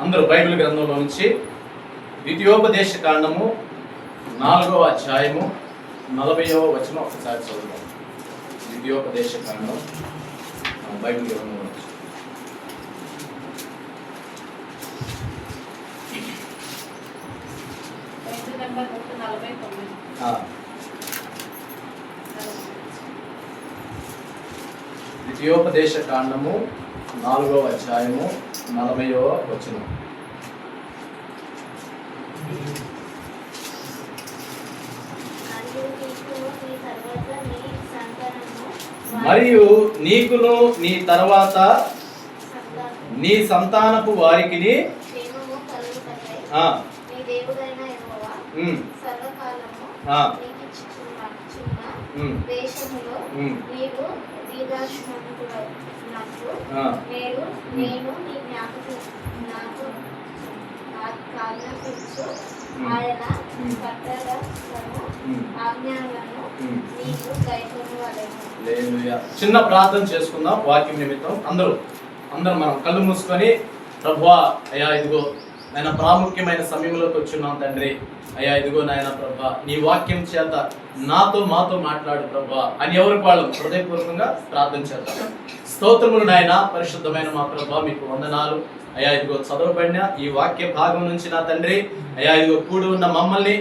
అందరూ బైబిల్ గ్రంథంలో నుంచి ద్వితీయోపదేశ కాండము 4వ అధ్యాయము 40వ వచనం ఒకసారి చదువుతాం. ద్వితీయోపదేశ కాండం బైబిల్ గ్రంథంలో నుంచి. ద్వితీయోపదేశ కాండము 4వ అధ్యాయము 40వ వచనం. మరియు నీకును నీ తర్వాత నీ సంతానపు వారికి చిన్న ప్రార్థన చేసుకుందాం వాక్యం నిమిత్తం. అందరూ మనం కళ్ళు మూసుకొని, ప్రభువా అయ్యా ఇదిగో నాయన ప్రాముఖ్యమైన సమయంలోకి వచ్చున్నాం తండ్రి. అయ్యా ఇదిగో నాయన ప్రభా నీ వాక్యం చేత మాతో మాట్లాడు ప్రభా అని ఎవరికి వాళ్ళు హృదయపూర్వకంగా ప్రార్థన చేద్దాం. స్తోత్రములు నాయన, పరిశుద్ధమైన మా ప్రభా మీకు వందనాలు. అయ్యా ఇదిగో చదవబడిన ఈ వాక్య భాగం నుంచి నా తండ్రి అయ్యా ఇదిగో కూడి ఉన్న మమ్మల్ని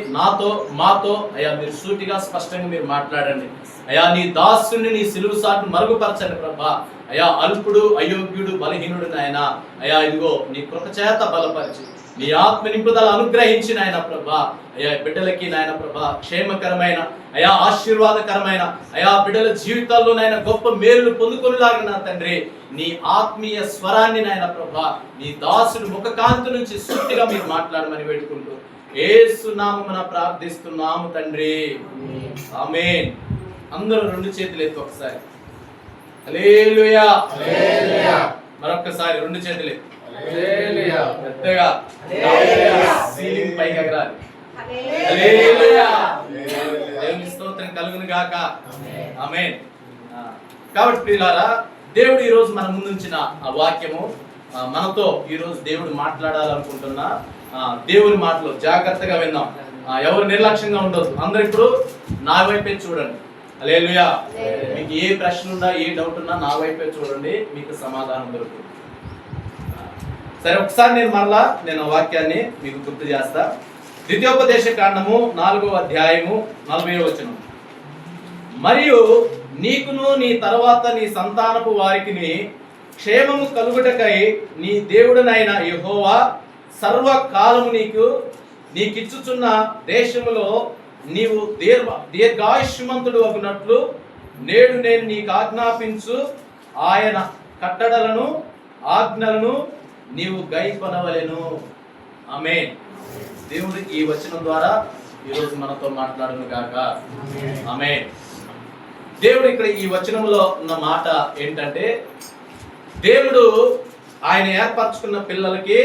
మాతో అయ్యా మీరు సూటిగా స్పష్టంగా మీరు మాట్లాడండి. అయ్యా నీ దాసుని నీ సిలువ సాటును మరుగుపరచండి ప్రభా. అయ్యా అల్పుడు అయోగ్యుడు బలహీనుడు నాయన అయ్యా ఇదిగో నీ కృప చేత బలపరిచి నీ ఆత్మ నింపుదల అనుగ్రహించి నాయన ప్రభా అయ్యా బిడ్డలకి నాయన ప్రభా క్షేమకరమైన అయ్యా ఆశీర్వాదకరమైన అయ్యా బిడ్డల జీవితాల్లో నాయన గొప్ప మేలు పొందుకునేలాగా నా తండ్రి నీ ఆత్మీయ స్వరాన్ని నాయన ప్రభా నీ దాసుడు ముఖకాంతి నుంచి సూటిగా మీరు మాట్లాడమని వేడుకుంటూ యేసు నామమున ప్రార్థిస్తున్నాము తండ్రి, ఆమేన్. అందరూ రెండు చేతులు ఎత్తి ఒకసారి హల్లెలూయా. మరొక్కసారి రెండు చేతులు ఎత్తి పెద్దగా సీలింగ్ పైకి ఎగరాలి. హల్లెలూయా. దేవుని స్తోత్రం కలుగును గాక. ఆమేన్. కాబట్టి ప్రియులారా, దేవుడు ఈ రోజు మన ముందుంచిన ఆ వాక్యము మనతో ఈ రోజు దేవుడు మాట్లాడాలనుకుంటున్నా దేవుని మాటలు జాగ్రత్తగా విందాం. ఎవరు నిర్లక్ష్యంగా ఉండొద్దు. అందరు ఇప్పుడు నా వైపే చూడండి. హల్లెలూయా. మీకు ఏ ప్రశ్న ఉన్నా ఏ డౌట్ ఉన్నా నా వైపే చూడండి, మీకు సమాధానం దొరుకుతుంది. సరే, ఒకసారి నేను వాక్యాన్ని మీకు గుర్తు చేస్తా. ద్వితీయోపదేశ కాండము 4వ అధ్యాయము 40వ వచనం. మరియు నీకును నీ తర్వాత నీ సంతానపు వారికి క్షేమము కలుగుటకై నీ దేవుడనైన యెహోవా సర్వకాలము నీకిచ్చుచున్న దేశములో నీవు దీర్ఘాయుష్మంతుడు అగునట్లు నేడు నేను నీకు ఆజ్ఞాపించు ఆయన కట్టడలను ఆజ్ఞలను నీవు గైకొనవలెను. ఆమేన్. దేవుడు ఈ వచనం ద్వారా ఈరోజు మనతో మాట్లాడును గాక. ఆమేన్. దేవుడు ఇక్కడ ఈ వచనంలో ఉన్న మాట ఏంటంటే, దేవుడు ఆయన ఏర్పరచుకున్న పిల్లలకి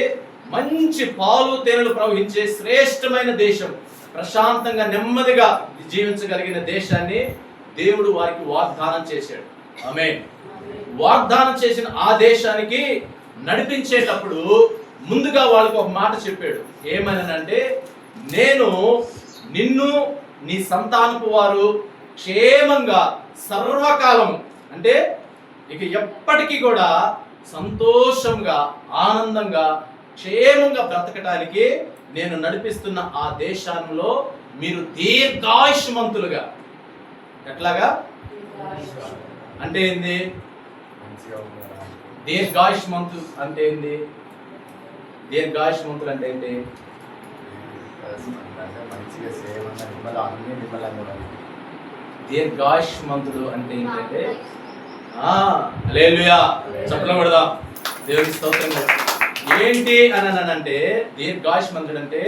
మంచి పాలు తేనెలు ప్రవహించే శ్రేష్టమైన దేశం, ప్రశాంతంగా నెమ్మదిగా జీవించగలిగిన దేశాన్ని దేవుడు వారికి వాగ్దానం చేశాడు. ఆమేన్. వాగ్దానం చేసిన ఆ దేశానికి నడిపించేటప్పుడు ముందుగా వాళ్ళకు ఒక మాట చెప్పాడు. ఏమనంటే, నేను నిన్ను నీ సంతానపు వారు క్షేమంగా సర్వకాలం అంటే ఇక ఎప్పటికీ కూడా సంతోషంగా ఆనందంగా క్షేమంగా బ్రతకటానికి నేను నడిపిస్తున్న ఆ దేశంలో మీరు దీర్ఘాయుష్మంతులుగా. ఎట్లాగా అంటే ఏంది? దీర్ఘాయుష్మంతులు అంటే ఏంది? దీర్ఘాయుష్మంతులు అంటే ఏంటి? దీర్ఘాయుష్మంతుడు అంటే ఏంటంటే హల్లెలూయా చప్పట్లు కొడదాం. దేవుని స్తోత్రం. ఏంటి అని అంటే దీర్ఘాయుష్మంతుడు అంటే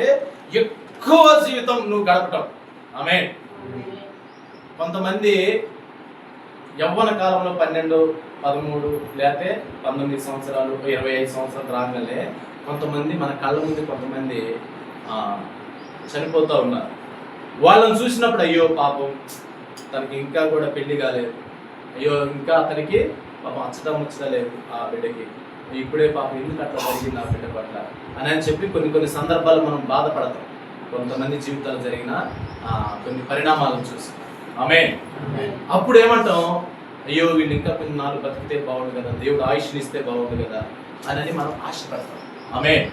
ఎక్కువ జీవితం నువ్వు గడపటం. ఆమేన్. కొంతమంది యవ్వన కాలంలో 12, 13 లేకపోతే 19 సంవత్సరాలు 25 సంవత్సరాలు రాగానే కొంతమంది మన కళ్ళ ముందు కొంతమంది చనిపోతూ ఉన్నారు. వాళ్ళని చూసినప్పుడు అయ్యో పాపం తనకి ఇంకా కూడా పెళ్లి కాలేదు, అయ్యో ఇంకా అతనికి పాపం అచ్చటం ముచ్చట లేదు ఆ బిడ్డకి ఇప్పుడే పాప ఎందుకు అట్లా జరిగింది ఆ బిడ్డ పట్ల అని చెప్పి కొన్ని సందర్భాలు మనం బాధపడతాం. కొంతమంది జీవితాలు జరిగిన కొన్ని పరిణామాలను చూసి ఆమేన్. అప్పుడు ఏమంటాం, అయ్యో వీళ్ళు ఇంకా కొన్ని నాలుగు బతికితే బాగుండు కదా, దేవుడు ఆయుష్ని ఇస్తే బాగుండు కదా అని మనం ఆశపడతాం. ఆమేన్.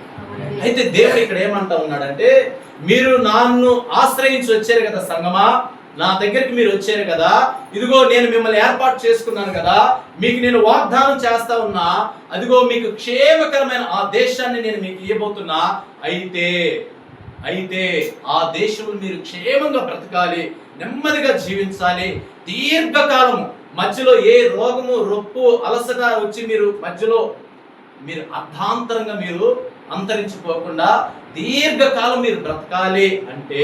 అయితే దేవుడు ఇక్కడ ఏమంటా ఉన్నాడంటే, మీరు నన్ను ఆశ్రయించి వచ్చారు కదా సంగమా, నా దగ్గరికి మీరు వచ్చారు కదా, ఇదిగో నేను మిమ్మల్ని ఏర్పాటు చేసుకున్నాను కదా, మీకు నేను వాగ్దానం చేస్తా ఉన్నా, అదిగో మీకు క్షేమకరమైన ఆ దేశాన్ని నేను మీకు ఇవ్వబోతున్నా. అయితే ఆ దేశంలో మీరు క్షేమంగా బ్రతకాలి, నెమ్మదిగా జీవించాలి, దీర్ఘకాలము మధ్యలో ఏ రోగము రొప్పు అలసట వచ్చి మధ్యలో మీరు అర్ధాంతరంగా మీరు అంతరించిపోకుండా దీర్ఘకాలం మీరు బ్రతకాలి అంటే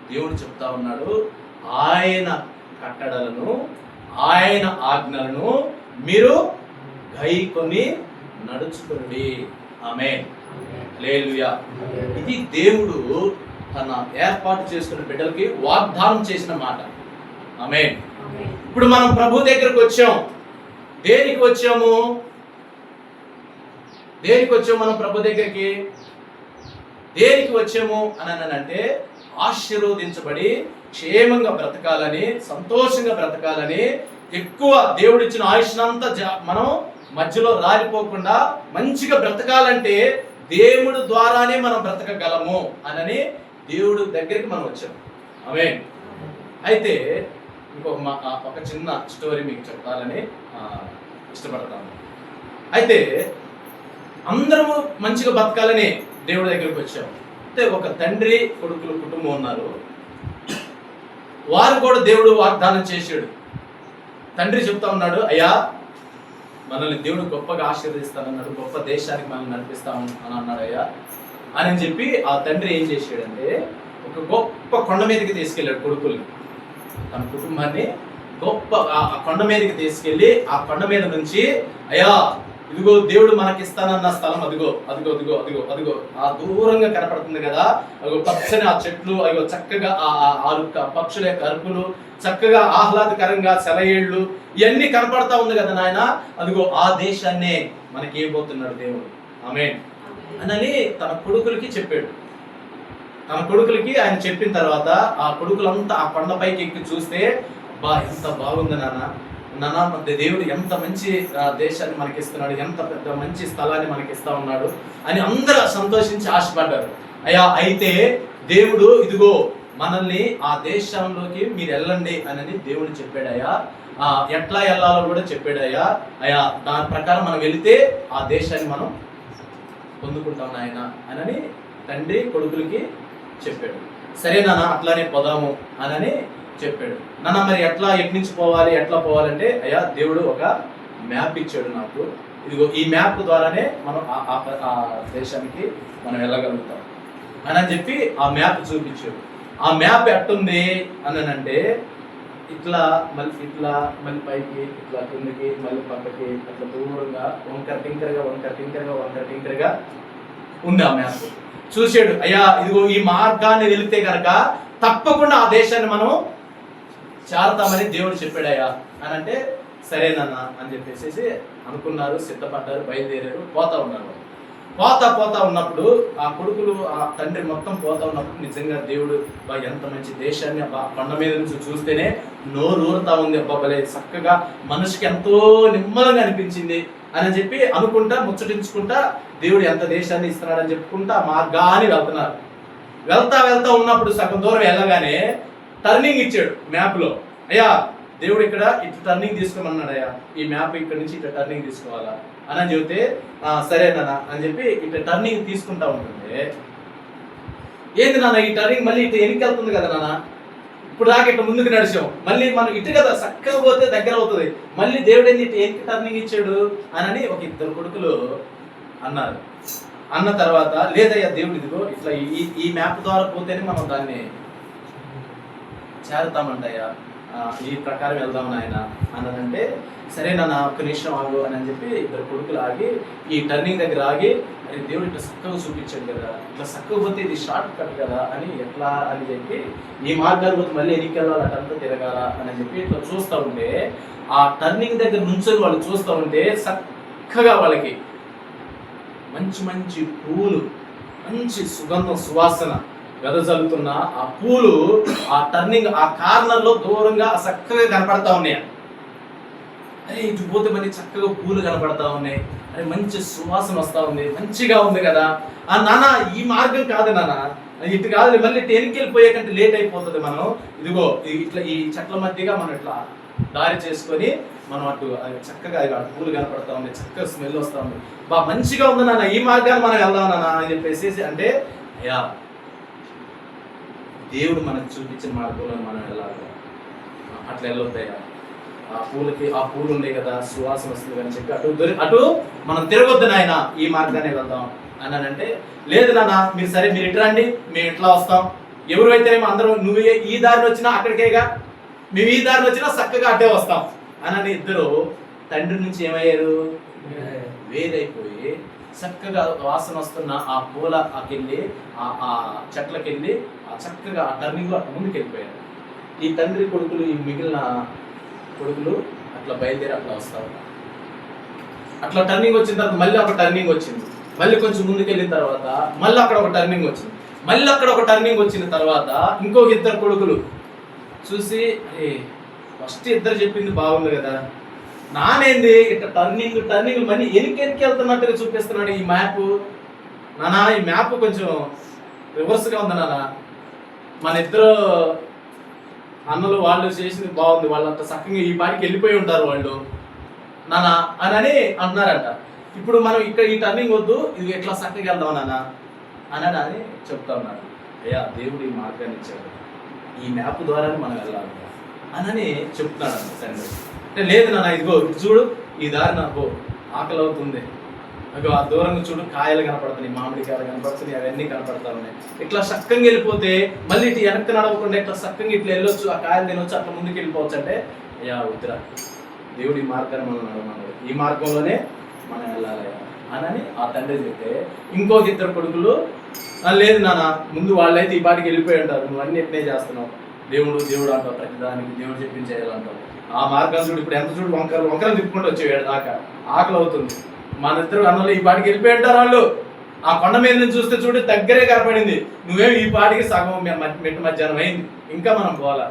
దేవుడు చెప్తా ఉన్నాడు, ఆయన కట్టడలను ఆయన ఆజ్ఞలను మీరు గైకొని నడుచుకోండి. ఆమేన్. హల్లెలూయా. ఇది దేవుడు తన ఏర్పాటు చేసుకున్న బిడ్డలకి వాగ్దానం చేసిన మాట. ఆమేన్. ఇప్పుడు మనం ప్రభు దగ్గరకు వచ్చాం. దేనికి వచ్చాము మనం ప్రభు దగ్గరికి? దేనికి వచ్చాము అని అంటే ఆశీర్వదించబడి క్షేమంగా బ్రతకాలని, సంతోషంగా బ్రతకాలని, ఎక్కువ దేవుడిచ్చిన ఆయుష్నంతా మనం మధ్యలో రాలిపోకుండా మంచిగా బ్రతకాలంటే దేవుడు ద్వారానే మనం బ్రతకగలము అని దేవుడు దగ్గరికి మనం వచ్చాము. ఆమేన్. అయితే ఒక చిన్న స్టోరీ మీకు చెప్పాలని ఇష్టపడతాను. అయితే అందరము మంచిగా బతకాలని దేవుడి దగ్గరికి వచ్చాము. అయితే ఒక తండ్రి కొడుకుల కుటుంబం ఉన్నారు. వారు కూడా దేవుడు వాగ్దానం చేశాడు. తండ్రి చెప్తా ఉన్నాడు, అయ్యా మనల్ని దేవుడు గొప్పగా ఆశీర్వదిస్తానన్నాడు, గొప్ప దేశానికి మనల్ని నడిపిస్తాను అని అన్నాడు అయ్యా అని చెప్పి ఆ తండ్రి ఏం చేశాడంటే ఒక గొప్ప కొండ మీదకి తీసుకెళ్ళాడు కొడుకుల్ని, తన కుటుంబాన్ని గొప్ప ఆ కొండ మీదకి తీసుకెళ్ళి ఆ కొండ మీద నుంచి, అయ్యా ఇదిగో దేవుడు మనకిస్తానన్న స్థలం అదిగో అదిగో అదిగో అదిగో అదిగో ఆ దూరంగా కనపడుతుంది కదా, అదిగో పచ్చని ఆ చెట్లు, అదిగో చక్కగా ఆ పక్షుల యొక్క అరుపులు, చక్కగా ఆహ్లాదకరంగా సెలయేళ్ళు ఇవన్నీ కనపడతా ఉంది కదా నాయన, అదిగో ఆ దేశాన్నే మనకి ఇవ్వబోతున్నాడు దేవుడు. ఆమేన్ అని తన కొడుకులకి చెప్పాడు. తన కొడుకులకి ఆయన చెప్పిన తర్వాత ఆ కొడుకులంతా ఆ కొండపైకి ఎక్కి చూస్తే, బా ఎంత బాగుంది నాన్న, దేవుడు ఎంత మంచి దేశాన్ని మనకిస్తున్నాడు, ఎంత పెద్ద మంచి స్థలాన్ని మనకిస్తా ఉన్నాడు అని అందరూ సంతోషించి ఆశపడ్డారు. అయ్యా అయితే దేవుడు ఇదిగో మనల్ని ఆ దేశంలోకి మీరు వెళ్ళండి అని దేవుడు చెప్పాడయ్యా, ఎట్లా వెళ్ళాలో కూడా చెప్పాడయ్యా. అయ్యా దాని ప్రకారం మనం వెళితే ఆ దేశాన్ని మనం పొందుకుంటాం నాయన అని తండ్రి కొడుకులకి చెప్పాడు. సరే నాన్న అట్లానే పోదాము అని చెప్పాడు. నాన్న మరి ఎటు నుంచి పోవాలి, ఎట్లా పోవాలంటే, అయ్యా దేవుడు ఒక మ్యాప్ ఇచ్చాడు నాకు, ఇదిగో ఈ మ్యాప్ ద్వారానే మనం ఆ దేశానికి మనం వెళ్ళగలుగుతాం అని చెప్పి ఆ మ్యాప్ చూపించాడు. ఆ మ్యాప్ ఎట్టుంది అని అంటే ఇట్లా మళ్ళీ పైకి, ఇట్లా కిందకి, మళ్ళీ పక్కకి, అట్లా దూరంగా వంకర టింకరగా ఉంది ఆ మ్యాప్. చూసాడు, అయ్యా ఇదిగో ఈ మార్గాన్ని వెళితే కనుక తప్పకుండా ఆ దేశాన్ని మనం చేరతామని దేవుడు చెప్పాడయ్యా అని అంటే, సరేనన్న అని చెప్పేసి అనుకున్నారు, సిద్ధపడ్డారు, బయలుదేరారు, పోతా ఉన్నారు. పోతా ఉన్నప్పుడు ఆ కొడుకులు ఆ తండ్రి మొత్తం పోతా ఉన్నప్పుడు నిజంగా దేవుడు ఎంత మంచి దేశాన్ని కొండ మీద నుంచి చూస్తేనే నోరూరుతా ఉంది, అబ్బాబలే చక్కగా మనసుకి ఎంతో నిమ్మలంగా అనిపించింది అని చెప్పి అనుకుంటా ముచ్చటించుకుంటా దేవుడు ఎంత దేశాన్ని ఇస్తున్నాడని చెప్పుకుంటా ఆ మార్గాన్ని వెళ్తున్నారు. వెళ్తా ఉన్నప్పుడు సగం దూరం వెళ్ళగానే టర్నింగ్ ఇచ్చాడు మ్యాప్లో. అయ్యా దేవుడు ఇక్కడ ఇటు టర్నింగ్ తీసుకోమన్నాడు, అయ్యా ఈ మ్యాప్ ఇక్కడ నుంచి ఇట్లా టర్నింగ్ తీసుకోవాలా అని చెబితే, సరేనా అని చెప్పి ఇట్లా టర్నింగ్ తీసుకుంటా ఉంటుంది. ఏంది నాన్న ఈ టర్నింగ్ మళ్ళీ ఇటు వెనక్కి వెళ్తుంది కదా నాన్న, ఇప్పుడు దాకా ఇట్లా ముందుకు నడిచాం, మళ్ళీ మనం ఇటు కదా చక్కగా పోతే దగ్గర అవుతుంది, మళ్ళీ దేవుడు ఏంది ఇటు వెనక్కి టర్నింగ్ ఇచ్చాడు అని ఒక ఇద్దరు కొడుకులు అన్నారు. అన్న తర్వాత, లేదయ్యా దేవుడు ఇదిగో ఇట్లా ఈ మ్యాప్ ద్వారా పోతేనే మనం దాన్ని చేరుతామంటయ్యా, ఈ ప్రకారం వెళ్దాం నాయన అన్నదంటే, సరే నాన్న ఒక్క నిమిషం ఆగు అని చెప్పి ఇద్దరు కొడుకులు ఆగి ఈ టర్నింగ్ దగ్గర ఆగి, అరే దేవుడు ఇట్లా చక్కగా చూపించాడు కదా, ఇట్లా చక్కగా పోతే ఇది షార్ట్ కట్ కదా అని ఎట్లా అని చెప్పి ఈ మార్గాలు పోతే మళ్ళీ ఎనికి వెళ్ళాలి అటంతా తిరగాల అని చెప్పి ఇట్లా చూస్తూ ఉంటే, ఆ టర్నింగ్ దగ్గర నుంచొని వాళ్ళు చూస్తూ ఉంటే చక్కగా వాళ్ళకి మంచి మంచి పూలు, మంచి సుగంధం సువాసన వెదజల్లుతున్న ఆ పూలు ఆ టర్నింగ్ ఆ కార్నర్లో దూరంగా చక్కగా కనపడతా ఉన్నాయి. అరే ఇటు పోతే మళ్ళీ చక్కగా పూలు కనపడతా ఉన్నాయి, అరే మంచి సువాసన వస్తా ఉంది, మంచిగా ఉంది కదా. ఆ నాన్న ఈ మార్గం కాదు నాన్న, ఇటు కాదు, మళ్ళీ టెన్కి వెళ్ళిపోయే కంటే లేట్ అయిపోతుంది. మనం ఇదిగో ఇట్లా ఈ చెట్ల మధ్యగా మనం ఇట్లా దారి చేసుకొని మనం అటు చక్కగా అటు పూలు కనపడతా ఉంది, చక్కగా స్మెల్ వస్తూ ఉంది, మంచిగా ఉంది నాన్న, ఈ మార్గాన్ని మనం వెళ్దాం నాన్న అని చెప్పేసి అంటే అయ్యా దేవుడు మనకు చూపించిన మార్గంలో మనం వెళ్ళాలి. అట్లా వెళ్ళొద్దయ్యా, ఆ పూలు ఉన్నాయి కదా, సువాసన వస్తుంది అని చెప్పి అటు మనం తిరగొద్దు నాయన, ఈ మార్గాన్ని వెళ్దాం అని అంటే, లేదు నాన్న మీరు ఇటు రండి, మేము ఇట్లా వస్తాం, ఎవరు అయితేనేమో అందరం నువ్వు ఈ దారిని వచ్చినా అక్కడికేగా, మేము ఈ దారిని వచ్చినా చక్కగా అట్టే వస్తాం అని ఇద్దరు తండ్రి నుంచి ఏమయ్యారు, వేరైపోయి చక్కగా వాసన వస్తున్న ఆ పూలకెళ్ళి ఆ చెట్లకెళ్ళి ఆ చక్కగా ఆ టర్నింగ్ ముందుకు వెళ్ళిపోయారు. ఈ తండ్రి కొడుకులు, ఈ మిగిలిన కొడుకులు అట్లా బయలుదేరి అట్లా వస్తారు. అట్లా టర్నింగ్ వచ్చిన తర్వాత మళ్ళీ ఒక టర్నింగ్ వచ్చింది, మళ్ళీ కొంచెం ముందుకు వెళ్ళిన తర్వాత మళ్ళీ అక్కడ ఒక టర్నింగ్ వచ్చింది, మళ్ళీ అక్కడ ఒక టర్నింగ్ వచ్చిన తర్వాత ఇంకొక ఇద్దరు కొడుకులు చూసి, అరే ఫస్ట్ ఇద్దరు చెప్పింది బాగుంది కదా, నానేంది ఇట్లా టర్నింగ్ మళ్ళీ ఎనికి వెళ్తున్నట్టుగా చూపిస్తున్నాడు ఈ మ్యాప్. నానా ఈ మ్యాప్ కొంచెం రివర్స్గా ఉంది నాన్న, మన ఇద్దరు అన్నలు వాళ్ళు చేసింది బాగుంది, వాళ్ళంతా చక్కగా ఈ పాటికి వెళ్ళిపోయి ఉంటారు వాళ్ళు నానా అని అంటున్నారంట. ఇప్పుడు మనం ఇక్కడ ఈ టర్నింగ్ వద్దు, ఇది ఎట్లా చక్కగా వెళ్దాం నాన్న అని చెప్తా ఉన్నారు. అయ్యా దేవుడు ఈ మార్గాన్ని ఇచ్చాడు, ఈ మ్యాప్ ద్వారా మనం వెళ్ళాలి అని చెప్తున్నాడు అన్న తండ్రి. అంటే లేదు నాన్న, ఇదిగో చూడు ఈ దారి నాకు ఆకలి అవుతుంది, అగో ఆ దూరంగా చూడు కాయలు కనపడుతున్నాయి, మామిడికాయలు కనపడుతున్నాయి, అవన్నీ కనపడతా ఉన్నాయి, ఇట్లా చక్కగా వెళ్ళిపోతే మళ్ళీ ఇటు వెనక్కి నడవకుండా ఇట్లా చక్కగా ఇట్లా వెళ్ళొచ్చు, ఆ కాయలు తినొచ్చు, అట్లా ముందుకు వెళ్ళిపోవచ్చు అంటే, అయ్యా వద్దురా, దేవుడు ఈ మార్గాన్ని మనం నడవమన్నాడు, ఈ మార్గంలోనే మనం వెళ్ళాలయ్యా అని ఆ తండ్రి చెప్తే, ఇంకొక ఇద్దరు కొడుకులు లేదు నాన్న, ముందు వాళ్ళైతే ఈ పాటికి వెళ్ళిపోయి ఉంటారు, నువ్వు అన్ని ఎట్నే చేస్తున్నావు, దేవుడు అంటావు, ప్రతిదానికి దేవుడు చెప్పించేయాలంటావు, ఆ మార్గం చూడు ఇప్పుడు ఎంత చూడు వంకరలు తిప్పుకుంటూ వచ్చేవాడు దాకా ఆకలి అవుతుంది. మన ఇద్దరు అన్నలు ఈ పాటికి వెళ్ళిపోయి ఉంటారు, వాళ్ళు ఆ కొండ మీద నుంచి చూస్తే చూడు దగ్గరే కనపడింది, నువ్వేమి ఈ పాటికి సగం మెట్టు మధ్యాహ్నం అయింది, ఇంకా మనం పోవాలా,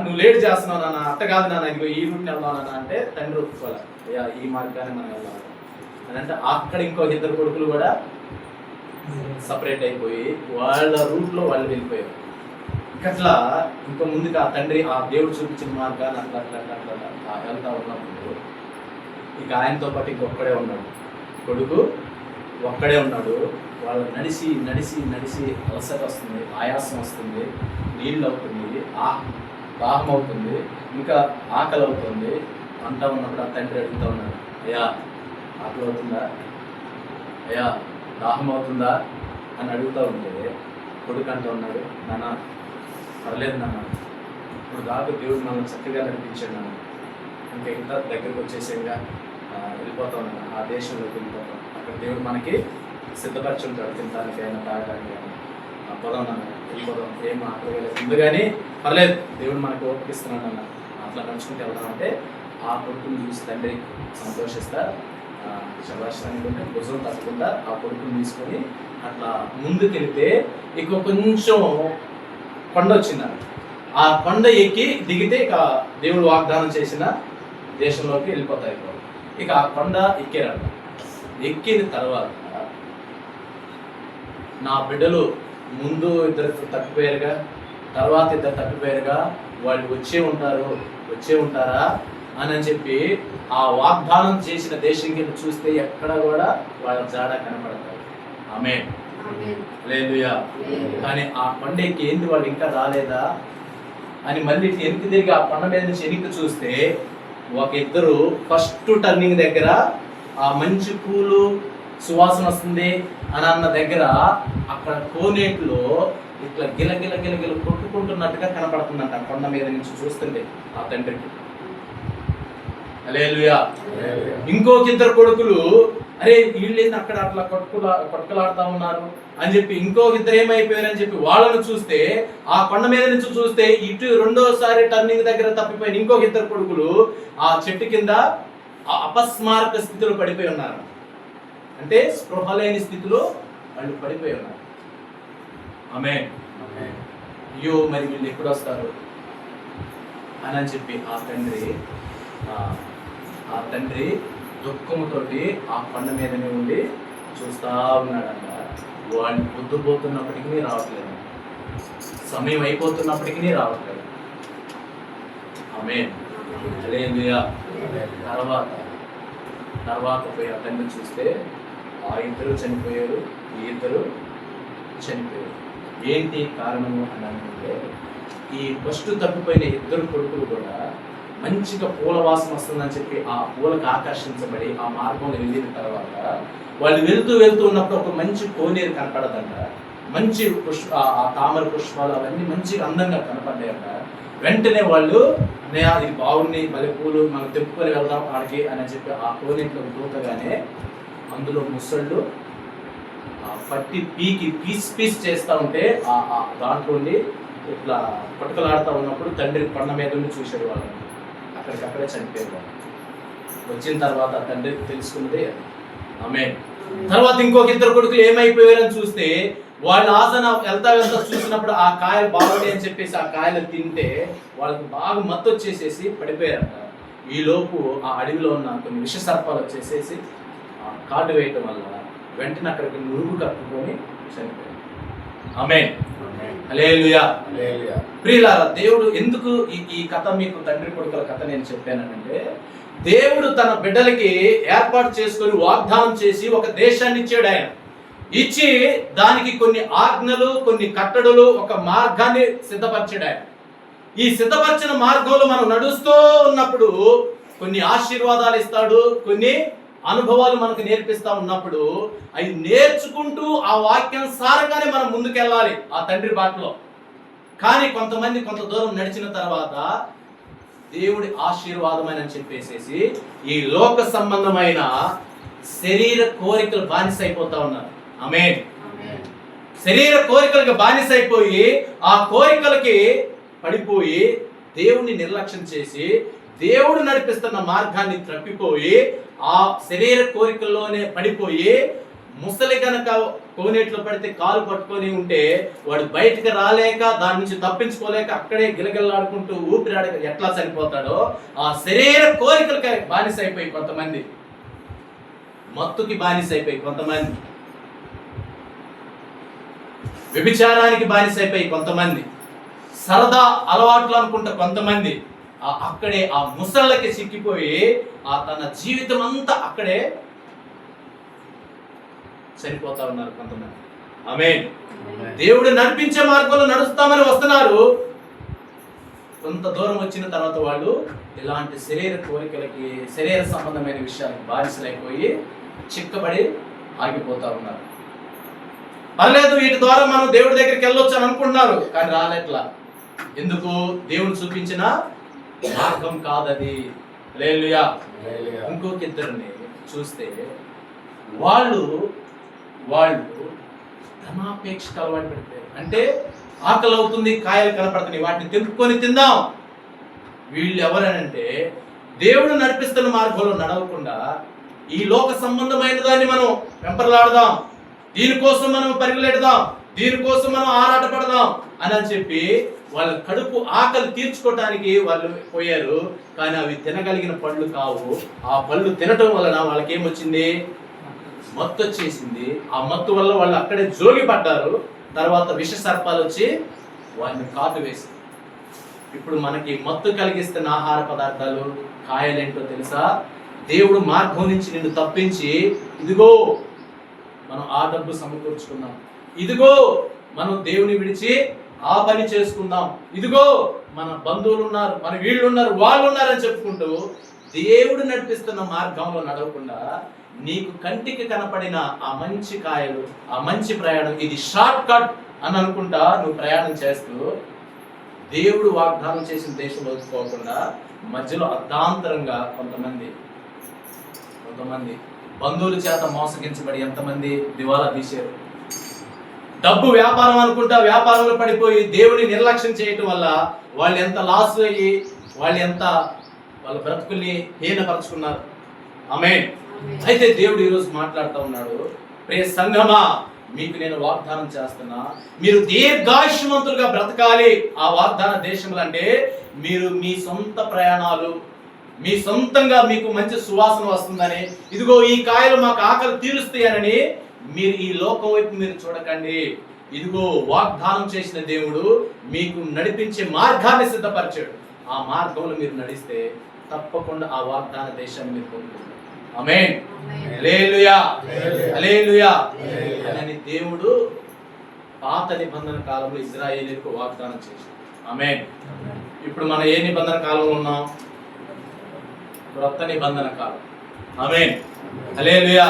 నువ్వు లేట్ చేస్తున్నావు నాన్న, అట్ట కాదు నాన్న, ఇదిగో ఈ రూట్ని వెళ్దాం నాన్న అంటే తండ్రి ఒప్పుకోవాలి, అయ్యా ఈ మార్గాన్ని మనం వెళ్ళాలి అని అంటే అక్కడ ఇంకో ఇద్దరు కొడుకులు కూడా సపరేట్ అయిపోయి వాళ్ళ రూట్లో వాళ్ళు వెళ్ళిపోయారు. అట్లా ఇంకా ముందుకు ఆ తండ్రి ఆ దేవుడు చూపించిన మార్గాన్ని అట్లా అట్లా అట్లా అట్లా వెళ్తా ఉన్నప్పుడు ఇక ఆయనతో పాటు ఇంకొక్కడే ఉన్నాడు, కొడుకు ఒక్కడే ఉన్నాడు. వాళ్ళు నడిచి నడిచి నడిచి అలసట వస్తుంది, ఆయాసం వస్తుంది, నీళ్ళు అవుతుంది, దాహం అవుతుంది, ఇంకా ఆకలి అవుతుంది అంటా ఉన్నప్పుడు ఆ తండ్రి అడుగుతూ ఉన్నాడు, అయ్యా ఆకలి అవుతుందా, అయ్యా దాహం అవుతుందా అని అడుగుతూ ఉంటే కొడుకు అంటూ ఉన్నాడు, నాన్న పర్లేదు నాన్న, ఇప్పుడు దాకా దేవుడు మనం చక్కగా నడిపించాడు నాన్న, ఇంకా ఇంత దగ్గరకు వచ్చేసేగా వెళ్ళిపోతాం నాన్న, ఆ దేశంలోకి వెళ్ళిపోతాం, అక్కడ దేవుడు మనకి సిద్ధపరిచి ఉంటాడు తినడానికి అయినా తాగడానికి అయినా, పోదాం నాన్న వెళ్ళిపోదాం, ఏం ఆకలి ముందుగానే పర్లేదు దేవుడు మనకి ఓపిస్తున్నాడు అన్న, అట్లా నడుచుకుంటూ వెళ్దాం అంటే ఆ కొడుకుని చూసి తండ్రి సంతోషిస్తా శభాషాన్ని భుజం తప్పకుండా ఆ కొడుకుని తీసుకొని అట్లా ముందుకు వెళితే ఇక కొంచెం కొండ వచ్చిందండి, ఆ కొండ ఎక్కి దిగితే ఇక దేవుడు వాగ్దానం చేసిన దేశంలోకి వెళ్ళిపోతాయి. ఇక ఆ కొండ ఎక్కారంట, ఎక్కిన తర్వాత నా బిడ్డలు ముందు ఇద్దరు తప్పిపోయారుగా, తర్వాత ఇద్దరు తప్పిపోయారుగా, వాళ్ళు వచ్చే ఉంటారా అని చెప్పి ఆ వాగ్దానం చేసిన దేశంకి చూస్తే ఎక్కడ కూడా వాళ్ళ జాడ కనపడతారు. ఆమేన్, హల్లెలూయా. కానీ ఆ కొండకి ఏంది వాళ్ళు ఇంకా రాలేదా అని మళ్ళీ వెనక్కి తిరిగి ఆ కొండ మీద నుంచి వెనక్కి చూస్తే ఒక ఇద్దరు ఫస్ట్ టర్నింగ్ దగ్గర ఆ మంచి పూలు సువాసన వస్తుంది అని అన్న దగ్గర అక్కడ కోనేట్లో ఇట్లా గిల కొట్టుకుంటున్నట్టుగా కనపడుతుందంట కొండ మీద నుంచి చూస్తుంటే ఆ తండ్రికి. హల్లెలూయా. ఇంకొక ఇద్దరు కొడుకులు అరే వీళ్ళేంది అక్కడ అట్లా కొట్టుకలాడుతూ ఉన్నారు అని చెప్పి ఇంకొక ఇద్దరు ఏమైపోయారని చెప్పి వాళ్ళను చూస్తే ఆ కొండ మీద నుంచి చూస్తే ఇటు రెండోసారి టర్నింగ్ దగ్గర తప్పిపోయిన ఇంకొక ఇద్దరు కొడుకులు ఆ చెట్టు కింద ఆ అపస్మారక స్థితిలో పడిపోయి ఉన్నారు. అంటే స్పృహ లేని స్థితిలో వాళ్ళు పడిపోయి ఉన్నారు. ఆమేన్. అయ్యో మరి వీళ్ళు ఎప్పుడు వస్తారు అని చెప్పి ఆ తండ్రి దుఃఖముతోటి ఆ కొండ మీదనే ఉండి చూస్తా ఉన్నాడంట. వాళ్ళు పొద్దుపోతున్నప్పటికీ రావట్లేదు, సమయం అయిపోతున్నప్పటికీ రావట్లేదు. ఆమేన్. హల్లెలూయా. తర్వాత పోయి ఆ తండ్రి చూస్తే ఆ ఇద్దరు చనిపోయారు, ఈ ఇద్దరు చనిపోయారు. ఏంటి కారణము అని అనుకుంటే, ఈ ఫస్ట్ తప్పిపోయిన ఇద్దరు కొడుకులు కూడా మంచిగా పూల వాసన వస్తుందని చెప్పి ఆ పూలకు ఆకర్షించబడి ఆ మార్గంలో వెళ్ళిన తర్వాత వాళ్ళు వెళ్తూ ఉన్నప్పుడు ఒక మంచి కోనేరు కనపడదంట. మంచి ఆ తామర పుష్పాలు అవన్నీ మంచిగా అందంగా కనపడ్డాయంట. వెంటనే వాళ్ళు ఇది బాగుంది, మళ్ళీ పూలు మనం తెప్పుకొని వెళ్దాం ఆడికి అని చెప్పి ఆ కోనేటిలో దూకగానే అందులో ముసళ్ళు పట్టి పీకి పీస్ చేస్తూ ఉంటే ఆ దాంట్లో ఇట్లా పట్టుకలాడుతూ ఉన్నప్పుడు తండ్రి కొండ మీద ఉండి చూశాడు వాళ్ళని. అక్కడికక్కడే చనిపోయారు. వచ్చిన తర్వాత తండ్రి తెలుసుకున్నదే. ఆమేన్. తర్వాత ఇంకొక ఇద్దరు కొడుకులు ఏమైపోయారని చూస్తే వాళ్ళు ఆసన వెళ్తా చూసినప్పుడు ఆ కాయలు బాగుంటాయి అని చెప్పేసి ఆ కాయలు తింటే వాళ్ళకి బాగా మత్తు వచ్చేసేసి పడిపోయారంట. ఈ లోపు ఆ అడవిలో ఉన్న కొన్ని విష సర్పాలు వచ్చేసేసి కాటు వేయటం వల్ల వెంటనే అక్కడికి నురుగు కట్టుకొని చనిపోయారు. ఆమేన్. హల్లెలూయా. ప్రియులారా, దేవుడు ఎందుకు ఈ కథ మీకు తండ్రి కొడుకుల కథ నేను చెప్పానంటే, దేవుడు తన బిడ్డలకి ఏర్పాటు చేసుకొని వాగ్దానం చేసి ఒక దేశాన్ని ఇచ్చాడు. ఆయన ఇచ్చి దానికి కొన్ని ఆజ్ఞలు, కొన్ని కట్టడలు, ఒక మార్గాన్ని సిద్ధపరిచాడు. ఆయన ఈ సిద్ధపరిచిన మార్గంలో మనం నడుస్తూ ఉన్నప్పుడు కొన్ని ఆశీర్వాదాలు ఇస్తాడు, కొన్ని అనుభవాలు మనకు నేర్పిస్తా ఉన్నప్పుడు అవి నేర్చుకుంటూ ఆ వాక్యానుసారంగానే మనం ముందుకెళ్ళాలి ఆ తండ్రి బాటలో. కానీ కొంతమంది కొంత దూరం నడిచిన తర్వాత దేవుడి ఆశీర్వాదమని చెప్పేసేసి ఈ లోక సంబంధమైన శరీర కోరికలు బానిసైపోతా ఉన్నారు. ఆమేన్. శరీర కోరికలకు బానిసైపోయి ఆ కోరికలకి పడిపోయి దేవుణ్ణి నిర్లక్ష్యం చేసి దేవుడు నడిపిస్తున్న మార్గాన్ని తప్పిపోయి ఆ శరీర కోరికల్లోనే పడిపోయి ముసలి గనక కోనేట్లో పడితే కాలు పట్టుకొని ఉంటే వాడు బయటకు రాలేక దాని నుంచి తప్పించుకోలేక అక్కడే గిలగిల్లాడుకుంటూ ఊపిరాడక ఎట్లా చనిపోతాడో ఆ శరీర కోరికలకి బానిసైపోయి కొంతమంది, మత్తుకి బానిసైపోయి కొంతమంది, వ్యభిచారానికి బానిసైపోయి కొంతమంది, సరదా అలవాట్లు అనుకుంటా కొంతమంది అక్కడే ఆ ముసళ్ళకి చిక్కిపోయి ఆ తన జీవితం అంతా అక్కడే చనిపోతా ఉన్నారు కొంతమంది. ఆమేన్. దేవుడు నడిపించే మార్గంలో నడుస్తామని వస్తున్నారు. కొంత దూరం వచ్చిన తర్వాత వాళ్ళు ఇలాంటి శరీర కోరికలకి, శరీర సంబంధమైన విషయాలకు బానిసలైపోయి చిక్కబడి ఆగిపోతా ఉన్నారు. పర్లేదు, వీటి ద్వారా మనం దేవుడి దగ్గరికి వెళ్ళొచ్చు అని అనుకుంటున్నారు, కానీ రాలేట్లా. ఎందుకు? దేవుడు చూపించిన మార్గం కాదది. హల్లెలూయా. ఇంకొక ఇద్దరిని చూస్తే వాళ్ళు ధనాపేక్షకు అలవాటు పడిపోయారు. అంటే ఆకలి అవుతుంది, కాయలు కనపడుతున్నాయి, వాటిని తెంపుకొని తిందాం. వీళ్ళు ఎవరనంటే దేవుడు నడిపిస్తున్న మార్గంలో నడవకుండా ఈ లోక సంబంధమైన దాన్ని మనం వెంపర్లాడదాం, దీనికోసం మనం పరిగెడదాం, దీనికోసం మనం ఆరాటపడదాం అని చెప్పి వాళ్ళ కడుపు ఆకలి తీర్చుకోవటానికి వాళ్ళు పోయారు. కానీ అవి తినగలిగిన పళ్ళు కావు. ఆ పళ్ళు తినటం వలన వాళ్ళకి ఏమొచ్చింది? మత్తు వచ్చేసింది. ఆ మత్తు వల్ల వాళ్ళు అక్కడే జోగి పడ్డారు. తర్వాత విష సర్పాలు వచ్చి వాళ్ళని కాటు వేసి, ఇప్పుడు మనకి మత్తు కలిగిస్తున్న ఆహార పదార్థాలు కాయలేంటో తెలుసా? దేవుడు మార్గం నుంచి నిన్ను తప్పించి, ఇదిగో మనం ఆ డబ్బు సమకూర్చుకుందాం, ఇదిగో మనం దేవుని విడిచి ఆ పని చేసుకుందాం, ఇదిగో మన బంధువులు ఉన్నారు, మన వీళ్ళు ఉన్నారు, వాళ్ళు ఉన్నారని చెప్పుకుంటూ దేవుడు నడిపిస్తున్న మార్గంలో నడవకుండా నీకు కంటికి కనపడిన ఆ మంచి కాయలు, ఆ మంచి ప్రయాణం, ఇది షార్ట్ కట్ అని అనుకుంటా నువ్వు ప్రయాణం చేస్తూ దేవుడు వాగ్దానం చేసిన దేశంలో పోకుండా మధ్యలో అర్ధాంతరంగా కొంతమంది బంధువుల చేత మోసగించబడి ఎంతమంది దివాలా తీశారు. డబ్బు వ్యాపారం అనుకుంటా వ్యాపారంలో పడిపోయి దేవుని నిర్లక్ష్యం చేయటం వల్ల వాళ్ళు ఎంత లాస్ అయ్యి వాళ్ళ బ్రతుకుల్ని హీనపరుచుకున్నారు. ఆమేన్. అయితే దేవుడు ఈరోజు మాట్లాడుతూ ఉన్నాడు, ప్రియ సంఘమా, మీకు నేను వాగ్దానం చేస్తున్నా, మీరు దీర్ఘాయుష్మంతులుగా బ్రతకాలి. ఆ వాగ్దాన దేశములు అంటే మీరు మీ సొంత ప్రయాణాలు, మీ సొంతంగా మీకు మంచి సువాసన వస్తుందని, ఇదిగో ఈ కాయలు మాకు ఆకలి తీరుస్తాయని మీరు ఈ లోకం వైపు మీరు చూడకండి. ఇదిగో వాగ్దానం చేసిన దేవుడు మీకు నడిపించే మార్గాన్ని సిద్ధపరిచాడు. ఆ మార్గంలో మీరు నడిస్తే తప్పకుండా ఆ వాగ్దాన దేశాన్ని మీరు పొందుకుంటారు. ఆమేన్. హల్లెలూయా, హల్లెలూయా అని దేవుడు పాత నిబంధన కాలంలో ఇశ్రాయేలీయులకు వాగ్దానం చేశాడు. ఆమేన్. ఇప్పుడు మనం ఏ నిబంధన కాలంలో ఉన్నాం? క్రొత్త నిబంధన కాలం. ఆమేన్. హల్లెలూయా.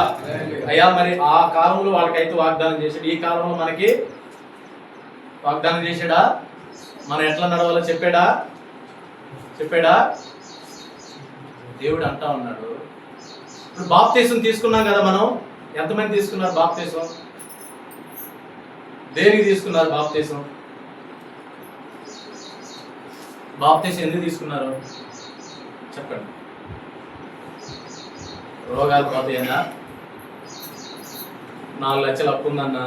అయ్యా, మరి ఆ కాలంలో వాళ్ళకైతే వాగ్దానం చేశాడు, ఈ కాలంలో మనకి వాగ్దానం చేశాడా? మనం ఎట్లా నడవాలో చెప్పాడా? దేవుడు అంటా ఉన్నాడు. ఇప్పుడు బాప్తీసం తీసుకున్నాం కదా మనం. ఎంతమంది తీసుకున్నారు బాప్తీసం? దేనికి తీసుకున్నారు బాప్తీసం? బాప్తీసం ఎందుకు తీసుకున్నారు చెప్పండి. రోగాలు పోతాయన్నా, 4 లక్షలు అప్పు ఉందన్నా,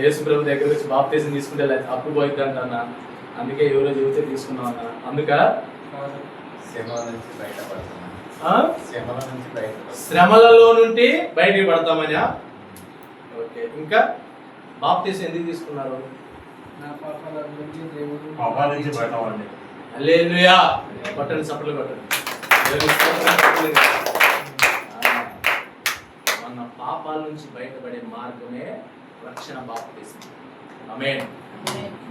యేసు ప్రభు దగ్గర వచ్చి బాప్తీసం తీసుకుంటే అప్పు పోయిద్దంటన్నా, అందుకే ఎవరో చెబితే తీసుకున్నాం అన్న. అందుక శ్రమలలో నుండి బయటికి పడతామని. ఓకే, ఇంకా బాప్తీసం ఎందుకు తీసుకున్నారు? హల్లెలూయా. కొట్టండి, చప్పట్లు కొట్టండి. మన పాపాల నుంచి బయటపడే మార్గమే రక్షణ బాప్తీసం. ఆమేన్.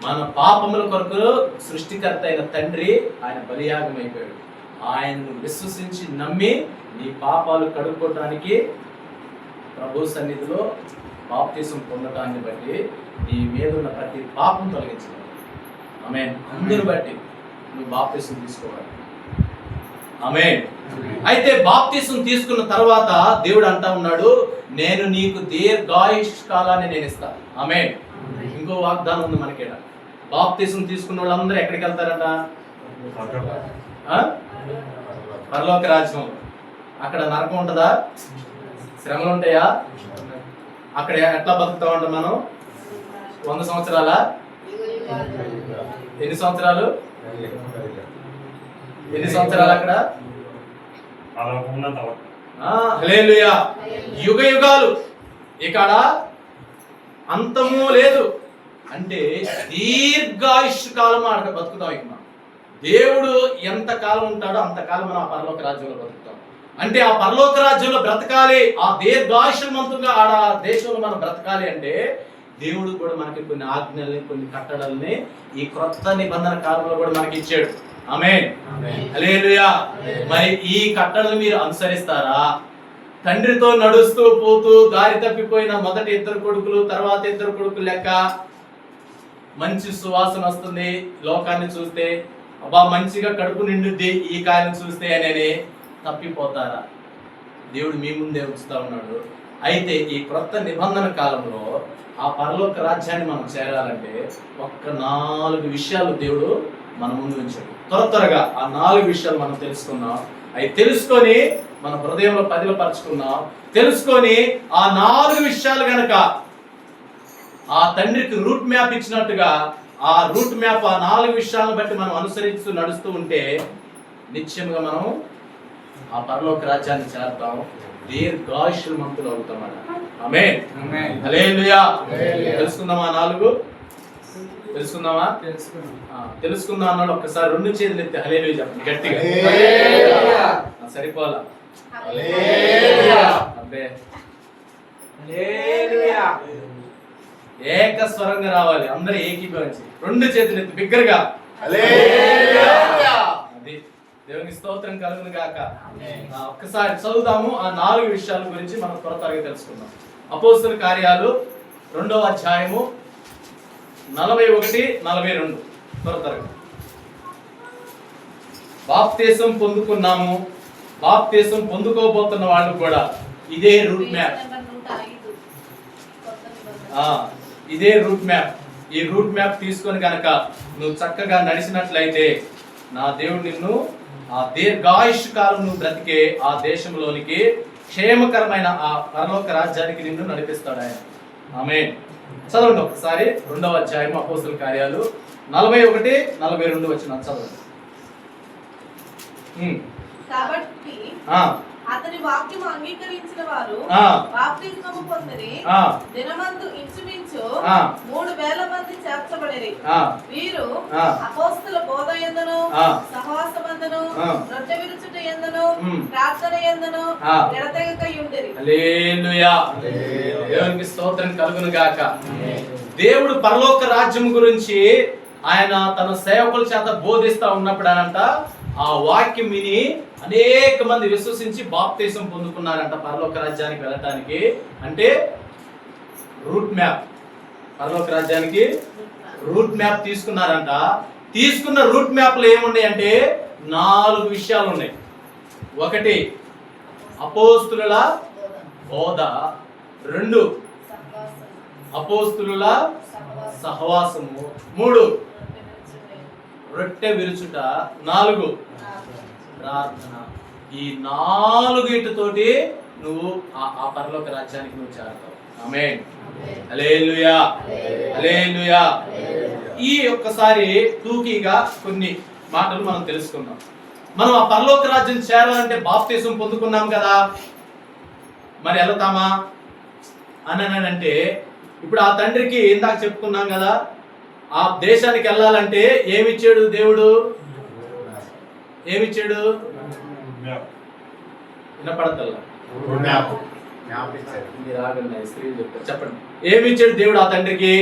మన పాపముల కొరకు సృష్టికర్త అయిన తండ్రి ఆయన బలియాగం అయిపోయాడు. ఆయనను విశ్వసించి నమ్మి నీ పాపాలు కడుక్కోవడానికి ప్రభు సన్నిధిలో బాప్తీసం పొందటాన్ని బట్టి నీ మీద ఉన్న ప్రతి పాపం తొలగించడం. ఆమేన్. అందరిని బట్టి నువ్వు బాప్తీసం తీసుకోవాలి. ఆమేన్. అయితే బాప్తీసం తీసుకున్న తర్వాత దేవుడు అంటా ఉన్నాడు, నేను నీకు దీర్ఘాయుష్ కాలాన్ని నేను ఇస్తాను. ఆమేన్. ఇంకో వాగ్దానం ఉంది మనకి. బాప్తీసం తీసుకున్న వాళ్ళందరూ ఎక్కడికి వెళ్తారట? పరలోక రాజ్యం. అక్కడ నరకం ఉంటుందా? శ్రమలు ఉంటాయా? అక్కడ ఎట్లా బతుకుతా ఉంటాం మనం? 100 సంవత్సరాల? ఎన్ని సంవత్సరాలు? అక్కడ? హల్లెలూయా. యుగ యుగాలు. ఇక్కడ అంతము లేదు. అంటే దీర్ఘాయుష్ కాలం అక్కడ బతుకుతాం. ఇక దేవుడు ఎంత కాలం ఉంటాడో అంతకాలం మనం ఆ పరలోక రాజ్యంలో బ్రతుకుతాం. అంటే ఆ పరలోక రాజ్యంలో బ్రతకాలి, ఆ దీర్ఘాయుష్మంతుగా ఆ దేశంలో మనం బ్రతకాలి అంటే దేవుడు కూడా మనకి కొన్ని ఆజ్ఞల్ని, కొన్ని కట్టడల్ని ఈ క్రొత్త నిబంధన కాలంలో కూడా మనకి ఇచ్చాడు. ఆమేన్. హల్లెలూయా. మరి ఈ కట్టడలు మీరు అనుసరిస్తారా? తండ్రితో నడుస్తూ పోతూ దారి తప్పిపోయిన మొదటి 2 కొడుకులు, తర్వాత 2 కొడుకులు లెక్క మంచి సువాసన వస్తుంది లోకాన్ని చూస్తే, అబ్బా మంచిగా కడుపు నిండుద్ది ఈ కాయను చూస్తే అని తప్పిపోతారా? దేవుడు మీ ముందే ఉంచుతా ఉన్నాడు. అయితే ఈ క్రొత్త నిబంధన కాలంలో ఆ పరలోక రాజ్యాన్ని మనం చేరాలంటే ఒక్క 4 విషయాలు దేవుడు మన ముందు ఉంచాడు. త్వరగా ఆ 4 విషయాలు మనం తెలుసుకున్నాం. అవి తెలుసుకొని మన హృదయంలో పదిలపరుచుకున్నాం. తెలుసుకొని ఆ 4 విషయాలు గనక ఆ తండ్రికి రూట్ మ్యాప్ ఇచ్చినట్టుగా ఆ రూట్ మ్యాప్ ఆ 4 విషయాలను బట్టి మనం అనుసరిస్తూ నడుస్తూ ఉంటే నిశ్చయంగా మనం ఆ పరలోక రాజ్యాన్ని చేరుతాం. దీర్ఘాయుష్మంతులు అవుతామట. ఆమేన్. హల్లెలూయా. తెలుసుకుందామా? 4 తెలుసుకుందామా? తెలుసుకుందాం అన్నాడు. ఒక్కసారి 2 చేతులు ఎత్తి హల్లెలూయా చెప్పండి గట్టిగా. సరిపోలా? అబ్బే, ఏక స్వరంగా రావాలి. అందరూ ఏకీభవించి 2 చేతులు ఎత్తి బిగ్గరగా హల్లెలూయా. అది దేవునికి స్తోత్రం కలుగును గాక. ఒక్కసారి చదువుదాము. ఆ 4 విషయాల గురించి మనం త్వరగా తెలుసుకుందాం. అపోస్తలుల కార్యాలు 2వ అధ్యాయము 41, 42 త్వరగా. బాప్తీసం పొందుకున్నాము, బాప్తీసం పొందుకోబోతున్న వాళ్ళు కూడా ఇదే రూట్ మ్యాప్. ఇదే రూట్ మ్యాప్. ఈ రూట్ మ్యాప్ తీసుకొని కనుక నువ్వు చక్కగా నడిచినట్లయితే నా దేవుడు నిన్ను ఆ దీర్ఘాయుష్ కాలం నువ్వు బ్రతికే ఆ దేశంలోనికి క్షేమకరమైన ఆ పరలోక రాజ్యానికి నిన్ను నడిపిస్తాడు ఆయన. ఆమేన్. చదవండి ఒకసారి 2వ అధ్యాయం అపోస్తలుల కార్యాలు 41-42 వచనాలు చదవండి. కాబట్టి అతని వాక్యం అంగీకరించిన వారు బాప్తిస్మము పొందిరి. దినమందు ఇంచుమించు 3000 మంది చేర్చబడిరి. వీరు అపోస్తల బోధ యందును సహవాసమందును రొట్టె విరుచుట యందును ప్రార్థన యందును ఎడతెగక ఉండిరి. హల్లెలూయా. దేవునికి స్తోత్రం కలుగును గాక. దేవుడు పరలోక రాజ్యం గురించి ఆయన తన సేవకుల చేత బోధిస్తా ఉన్నప్పుడు అనంట ఆ వాక్యం విని అనేక మంది విశ్వసించి బాప్తిసం పొందుకున్నారంట పరలోక రాజ్యానికి వెళ్ళటానికి. అంటే రూట్ మ్యాప్, పరలోక రాజ్యానికి రూట్ మ్యాప్ తీసుకున్నారంట. తీసుకున్న రూట్ మ్యాప్ లో ఏమున్నాయి అంటే 4 విషయాలు ఉన్నాయి. 1 అపోస్తుల బోధ, 2 అపోస్తుల సహవాసము, 3 రొట్టె విరుచుట, 4 ప్రార్థన. ఈ 4 నువ్వు ఆ పరలోక రాజ్యానికి నువ్వు చేరతావు. ఆమేన్. హల్లెలూయా. హల్లెలూయా. ఈ ఒక్కసారి టూకీగా కొన్ని మాటలు మనం తెలుసుకుందాం. మనం ఆ పరలోక రాజ్యం చేరాలంటే బాప్తిసం పొందుకున్నాం కదా, మరి వెళ్తామా అని అంటే ఇప్పుడు ఆ తండ్రికి ఇందాక చెప్పుకున్నాం కదా, ఆ దేశానికి వెళ్ళాలంటే ఏమిచ్చాడు దేవుడు? ఏమిచ్చాడు? వినపడతల్లా స్త్రీలు చెప్తారు, చెప్పండి. ఏమిచ్చాడు దేవుడు ఆ తండ్రికి?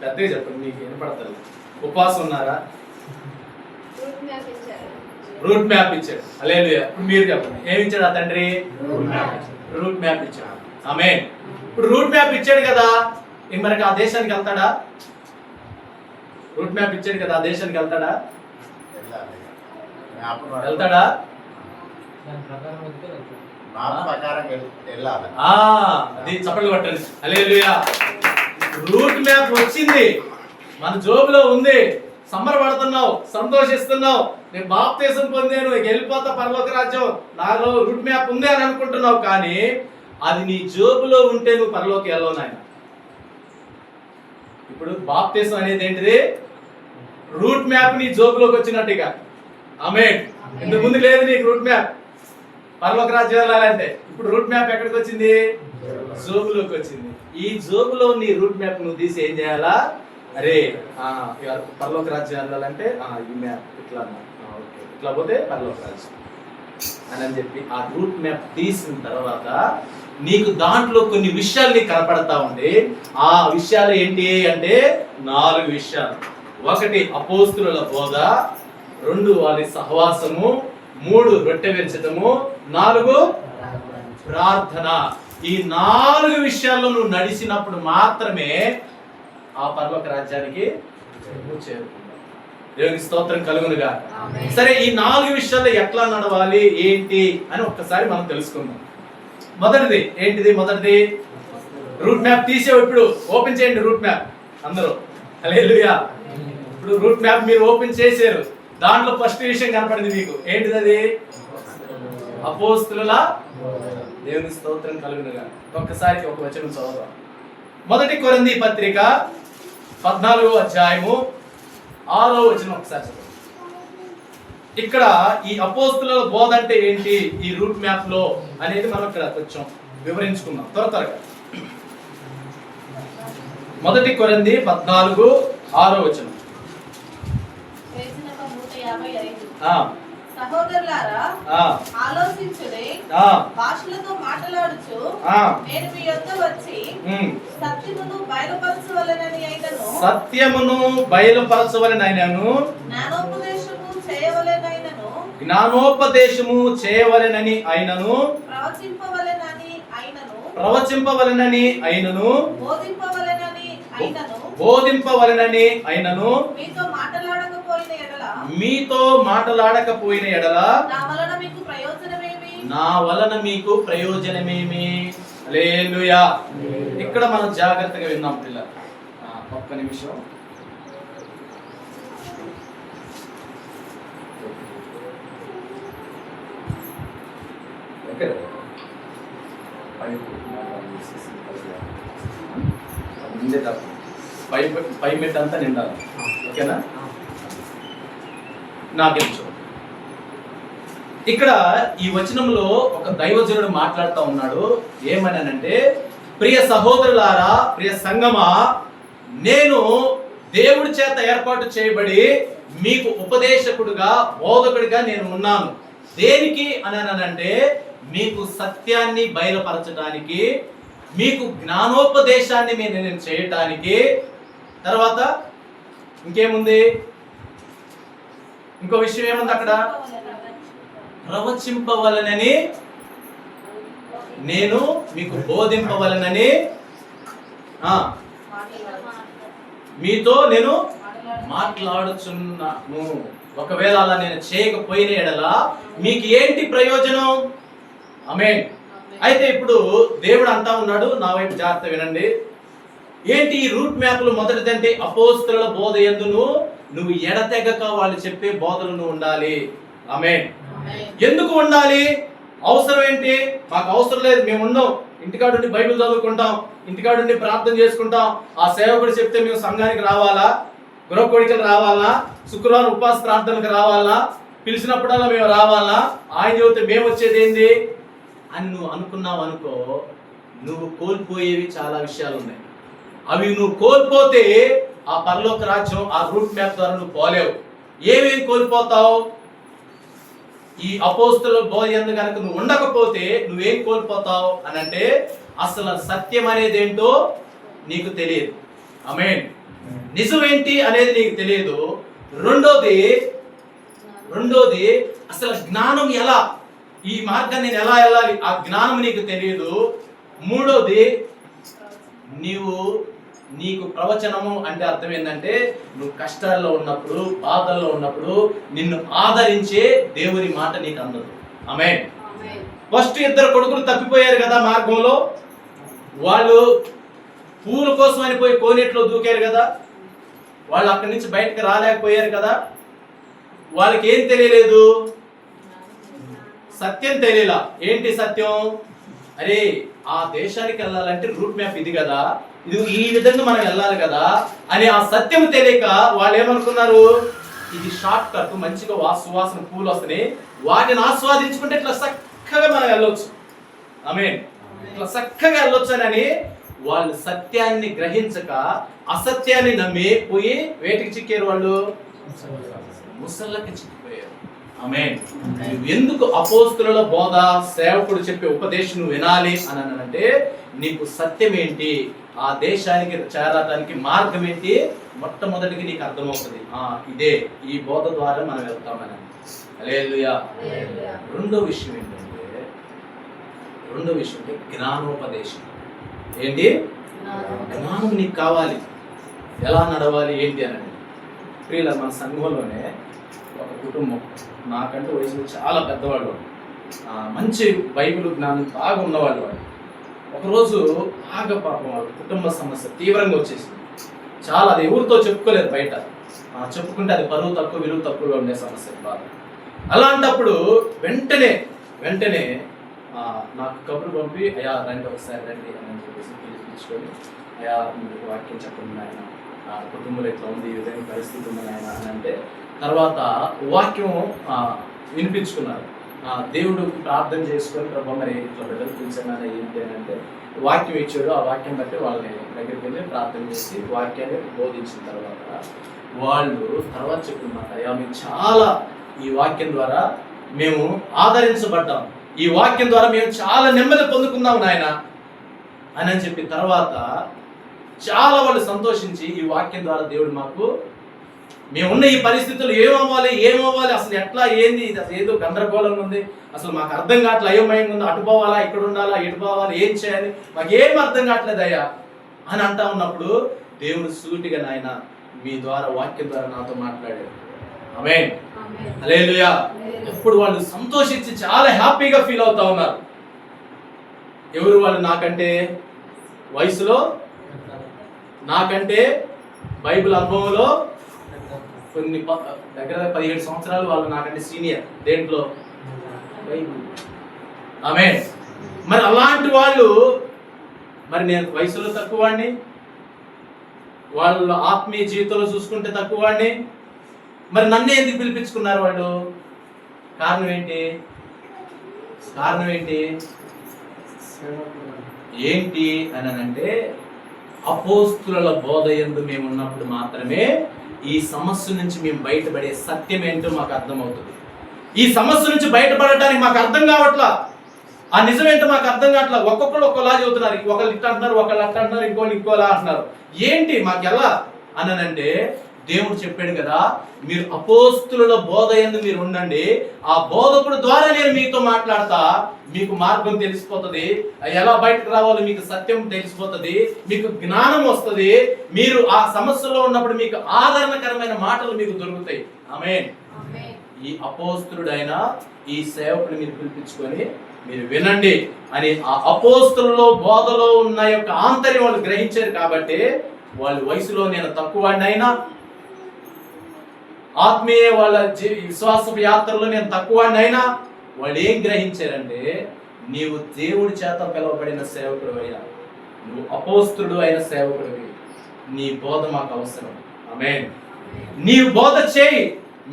పెద్దగా చెప్పండి, మీకు వినపడతల్లా. ఉపవాసం ఉన్నారా? రూట్ మ్యాప్ ఇచ్చాడు. హల్లెలూయా. ఇప్పుడు మీరు చెప్పండి, ఏమిచ్చాడు ఆ తండ్రి? రూట్ మ్యాప్ ఇచ్చాడు. ఆమేన్. ఇప్పుడు రూట్ మ్యాప్ ఇచ్చాడు కదా, మనకి ఆ దేశానికి వెళ్తాడా? రూట్ మ్యాప్ ఇచ్చాడు కదా, ఆ దేశానికి వెళ్తాడా? వెళ్తాడా? అది చప్పట్లు కొట్టండి. హల్లెలూయా. రూట్ మ్యాప్ వచ్చింది, మన జోబులో ఉంది. సంబరపడుతున్నావు, సంతోషిస్తున్నావు, నేను బాప్తిసం పొందాను, వెళ్ళిపోతా పరలోక రాజ్యం, నాలో రూట్ మ్యాప్ ఉంది అని అనుకుంటున్నావు. కానీ అది నీ జోబులో ఉంటే నువ్వు పరలోకి వెళ్ళవు నాయన. ఇప్పుడు బాప్తిసం అనేది ఏంటిది? రూట్ మ్యాప్ నీ జోబులోకి వచ్చినట్టుగా. ఆమేన్. ఇంతకు ముందు లేదు నీకు రూట్ మ్యాప్ పరలోక రాజ్యం వెళ్ళాలంటే. ఇప్పుడు రూట్ మ్యాప్ ఎక్కడికి వచ్చింది? జోబులోకి వచ్చింది. ఈ జోబులో నీ రూట్ మ్యాప్ నువ్వు తీసి ఏం చేయాలా? అరే పరలోక రాజ్యం వెళ్ళాలంటే ఈ మ్యాప్ ఇట్లా, ఇట్లా పోతే పరలోక రాజ్యం అని చెప్పి ఆ రూట్ మ్యాప్ తీసిన తర్వాత నీకు దాంట్లో కొన్ని విషయాలు నీకు కనపడతా ఉంది. ఆ విషయాలు ఏంటి అంటే 4 విషయాలు. 1 అపోస్తుల బోధ, 2 వారి సహవాసము, 3 రొట్టె విరచటము, 4 ప్రార్థన. ఈ 4 విషయాల్లో నువ్వు నడిచినప్పుడు మాత్రమే ఆ పరలోక రాజ్యానికి నువ్వు చేరుకుంటావు. దేవునికి స్తోత్రం కలుగునుగా. సరే, ఈ 4 విషయాల్లో ఎట్లా నడవాలి ఏంటి అని ఒక్కసారి మనం తెలుసుకుందాం. మొదటిది ఏంటిది? మొదటిది రూట్ మ్యాప్ తీసేవు. ఇప్పుడు ఓపెన్ చేయండి రూట్ మ్యాప్ అందరూ. హల్లెలూయా. ఇప్పుడు రూట్ మ్యాప్ మీరు ఓపెన్ చేశారు. దాంట్లో ఫస్ట్ విషయం కనపడింది మీకు. ఏంటిది అది? అపోస్తుల. దేవుని స్తోత్రం కలుగునుగా. ఒక్కసారి ఒక వచనం చదువుదాం. 1 కొరింథీ పత్రిక 14వ అధ్యాయము 6వ వచనం ఒకసారి చదువు. ఇక్కడ ఈ అపోస్తుల బోధ అంటే ఏంటి ఈ రూట్ మ్యాప్ లో అనేది మనం ఇక్కడ కొంచెం వివరించుకుందాం త్వరగా. 1 కొరింథీ 14:6 వచనం. సహోదరులారా, ఆలోచించుడి, భాషలతో మాట్లాడుచు నేను మీ యొద్ద వచ్చి సత్యమును బయలుపరచవలెనైనను జ్ఞానోపదేశము చేయవలెనని అయినను ప్రవచింపవలెనని అయినను బోధింపవలెనని అయినను మీతో మాటలాడకపోయిన ఎడల నా వలన మీకు ప్రయోజనమేమి? హల్లెలూయా. ఇక్కడ మనం జాగ్రత్తగా విన్నాం పిల్లలు. ఒక్క నిమిషం. ఓకే ముందే తప్ప పై మెట్ అంతా నిండాలి. ఓకేనా? నాకెంచు ఇక్కడ ఈ వచనంలో ఒక దైవజనుడు మాట్లాడుతూ ఉన్నాడు. ఏమనంటే, ప్రియ సహోదరులారా, ప్రియ సంగమా, నేను దేవుడి చేత ఏర్పాటు చేయబడి మీకు ఉపదేశకుడుగా, బోధకుడిగా నేను ఉన్నాను. దేనికి అనంటే, మీకు సత్యాన్ని బయలుపరచడానికి, మీకు జ్ఞానోపదేశాన్ని నేను చేయటానికి. తర్వాత ఇంకేముంది? ఇంకో విషయం ఏముంది అక్కడ? ప్రవచింపవలనని, నేను మీకు బోధింపవలనని, మీతో నేను మాట్లాడుచున్నాను. ఒకవేళ అలా నేను చేయకపోయిన ఎడల మీకు ఏంటి ప్రయోజనం? ఆమేన్. అయితే ఇప్పుడు దేవుడు అంటా ఉన్నాడు, నా వైపు జాగ్రత్త వినండి. ఏంటి ఈ రూట్ మ్యాప్లు? మొదటిదంటే అపోస్తలుల బోధ యందును నువ్వు ఎడతెగక వాళ్ళు చెప్పే బోధలను ఉండాలి. ఆమేన్. ఎందుకు ఉండాలి? అవసరం ఏంటి? మాకు అవసరం లేదు, మేము ఉండం, ఇంటికాడుండి బైబిల్ చదువుకుంటాం, ఇంటికాడుండి ప్రార్థన చేసుకుంటాం. ఆ సేవకుడు చెప్తే మేము సంఘానికి రావాలా? గృహ కోడికలు రావాలా? శుక్రవారం ఉపవాస ప్రార్థనకు రావాలా? పిలిచినప్పుడల్లా మేము రావాలా? ఆయన చెబితే మేము వచ్చేది ఏంది అని నువ్వు అనుకున్నావు అనుకో, నువ్వు కోల్పోయేవి చాలా విషయాలు ఉన్నాయి. అవి నువ్వు కోల్పోతే ఆ పరలోక రాజ్యం, ఆ రూట్ మ్యాప్ ద్వారా నువ్వు పోలేవు. ఏమేమి కోల్పోతావు? ఈ అపోస్తలుల బోధ యందు కనుక నువ్వు ఉండకపోతే నువ్వేం కోల్పోతావు అనంటే, అసలు సత్యం అనేది ఏంటో నీకు తెలియదు. ఆమేన్. నిజం ఏంటి అనేది నీకు తెలియదు. రెండోది అసలు జ్ఞానం ఎలా, ఈ మార్గాన్ని నేను ఎలా వెళ్ళాలి, ఆ జ్ఞానం నీకు తెలియదు. మూడోది, నీకు ప్రవచనము అంటే అర్థం ఏంటంటే, నువ్వు కష్టాల్లో ఉన్నప్పుడు, బాధల్లో ఉన్నప్పుడు నిన్ను ఆదరించే దేవుని మాట నీకు అందదు. ఆమేన్. ఫస్ట్ ఇద్దరు కొడుకులు తప్పిపోయారు కదా మార్గంలో. వాళ్ళు పూల కోసం అని పోయి కోనేట్లో దూకారు కదా. వాళ్ళు అక్కడి నుంచి బయటకు రాలేకపోయారు కదా. వాళ్ళకి ఏం తెలియలేదు? సత్యం తెలియలా. ఏంటి సత్యం? అరే, ఆ దేశానికి వెళ్ళాలంటే రూట్ మ్యాప్ ఇది కదా, ఇది ఈ విధంగా మనం వెళ్ళాలి కదా అని ఆ సత్యం తెలియక వాళ్ళు ఏమనుకున్నారు? ఇది షార్ట్ కట్, మంచిగా సువాసన పూలు వస్తున్నాయి, వాటిని ఆస్వాదించుకుంటే ఇట్లా చక్కగా మనం వెళ్ళొచ్చు. ఆమేన్. ఇట్లా చక్కగా వెళ్ళొచ్చు అని వాళ్ళు సత్యాన్ని గ్రహించక అసత్యాన్ని నమ్మి పోయి వేటికి చిక్కారు? వాళ్ళు ముసళ్ళకి చిక్కిపోయారు. ఆమేన్. ఎందుకు అపోస్తలుల బోధ, సేవకుడు చెప్పే ఉపదేశం నువ్వు వినాలి అని అంటే, నీకు సత్యం ఏంటి, ఆ దేశానికి చేరడానికి మార్గం ఏంటి, మొట్టమొదటికి నీకు అర్థమవుతుంది. ఇదే, ఈ బోధ ద్వారా మనం వెళ్తామని. హల్లెలూయా. రెండో విషయం ఏంటంటే జ్ఞానోపదేశం. ఏంటి? జ్ఞానం నీకు కావాలి, ఎలా నడవాలి ఏంటి అని. ప్రియుల, మన సంఘంలోనే ఒక కుటుంబం, నాకంటే వయసులో చాలా పెద్దవాళ్ళు, మంచి బైబిల్ జ్ఞానం బాగా ఉన్నవాళ్ళు. వాళ్ళు ఒకరోజు బాగా పాపం వాళ్ళ కుటుంబ సమస్య తీవ్రంగా వచ్చేసింది. చాలా, అది ఎవరితో చెప్పుకోలేదు బయట. చెప్పుకుంటే అది పరువు తక్కువ, విలువ తక్కువగా ఉండే సమస్య బాగా. అలాంటప్పుడు వెంటనే నాకు కబురు పంపి, అయ్యా రండి, ఒకసారి రండి అని చెప్పేసి పిలుచుకొని, అయ్యా మీకు వాక్యం చెప్పండి ఆయన, కుటుంబంలో ఇట్లా ఉంది, ఈ విధంగా పరిస్థితి ఉంది ఆయన అని అంటే, తర్వాత వాక్యం వినిపించుకున్నారు. దేవుడు ప్రార్థన చేసుకొని, ప్రభు మరి ఇట్లా బిడ్డలు పిలిచాను ఏంటి అని అంటే వాక్యం ఇచ్చాడు. ఆ వాక్యం బట్టి వాళ్ళని దగ్గరికి వెళ్ళి ప్రార్థన చేసి వాక్యాన్ని బోధించిన తర్వాత వాళ్ళు తర్వాత చెప్తున్నారు, అయ్యా మేము చాలా ఈ వాక్యం ద్వారా మేము ఆదరించబడ్డాం, ఈ వాక్యం ద్వారా మేము చాలా నెమ్మది పొందుకున్నాం నాయన అని చెప్పి తర్వాత చాలా వాళ్ళు సంతోషించి, ఈ వాక్యం ద్వారా దేవుడు మాకు, మేమున్న ఈ పరిస్థితులు ఏమవ్వాలి అసలు ఎట్లా ఏంది, ఇది అసలు ఏదో గందరగోళంగా ఉంది, అసలు మాకు అర్థం కావట్లేదు, అయోమయంగా ఉంది, అటు పోవాలా ఇక్కడ ఉండాలా, ఎటు పోవాలి, ఏం చేయాలి, మాకేం అర్థం కావట్లేదు అయ్యా అని అంటా ఉన్నప్పుడు దేవుడు సూటిగా, నాయన మీ ద్వారా వాక్యం ద్వారా నాతో మాట్లాడాడు. ఆమేన్. హల్లెలూయా. ఇప్పుడు వాళ్ళు సంతోషించి చాలా హ్యాపీగా ఫీల్ అవుతా ఉన్నారు. ఎవరు వాళ్ళు? నాకంటే వయసులో, నాకంటే బైబిల్ అనుభవంలో కొన్ని దగ్గర 17 సంవత్సరాలు వాళ్ళు నాకంటే సీనియర్. దేంట్లో? బైబిల్. ఆమేన్. మరి అలాంటి వాళ్ళు, మరి నేను వయసులో తక్కువ వాడిని, వాళ్ళ ఆత్మీయ జీవితంలో చూసుకుంటే తక్కువ వాడిని, మరి నన్ను ఎందుకు పిలిపించుకున్నారు వాళ్ళు? కారణం ఏంటి? కారణం ఏంటి ఏంటి అని అంటే, అపోస్తుల బోధ యందు మేము ఉన్నప్పుడు మాత్రమే ఈ సమస్య నుంచి మేము బయటపడే సత్యం ఏంటో మాకు అర్థమవుతుంది. ఈ సమస్య నుంచి బయటపడటానికి మాకు అర్థం కావట్లా, ఆ నిజం ఏంటో మాకు అర్థం కావట్లా. ఒక్కొక్కరు ఒక్కోలా చెబుతున్నారు, ఒకళ్ళు ఇట్లా అంటున్నారు, ఒకళ్ళు అట్లా అంటున్నారు, ఇంకోలా అంటున్నారు. ఏంటి మాకు ఎలా అనంటే, దేవుడు చెప్పాడు కదా, మీరు అపోస్తుల బోధ యందు మీరు ఉండండి, ఆ బోధకుడు ద్వారా నేను మీతో మాట్లాడతా, మీకు మార్గం తెలిసిపోతుంది, ఎలా బయటకు రావాలో మీకు సత్యం తెలిసిపోతుంది, మీకు జ్ఞానం వస్తుంది, మీరు ఆ సమస్యలో ఉన్నప్పుడు మీకు ఆదరణకరమైన మాటలు మీకు దొరుకుతాయి. ఆమేన్. ఈ అపోస్తులుడైన ఈ సేవకుని మీరు పిలిపించుకొని మీరు వినండి అని ఆ అపోస్తులలో బోధలో ఉన్న యొక్క ఆంతర్యం వాళ్ళు గ్రహించారు. కాబట్టి వాళ్ళ వయసులో నేను తక్కువ వాడినైనా, ఆత్మీయ వాళ్ళ విశ్వాస యాత్రలో నేను తక్కువ వాడినైనా, వాళ్ళు ఏం గ్రహించారంటే, నీవు దేవుడి చేత పిలువబడిన సేవకుడు అయ్యా, నువ్వు అపోస్తుడు అయిన సేవకుడివి, నీ బోధ మాకు అవసరం. ఆమేన్. నీవు బోధ చేయి,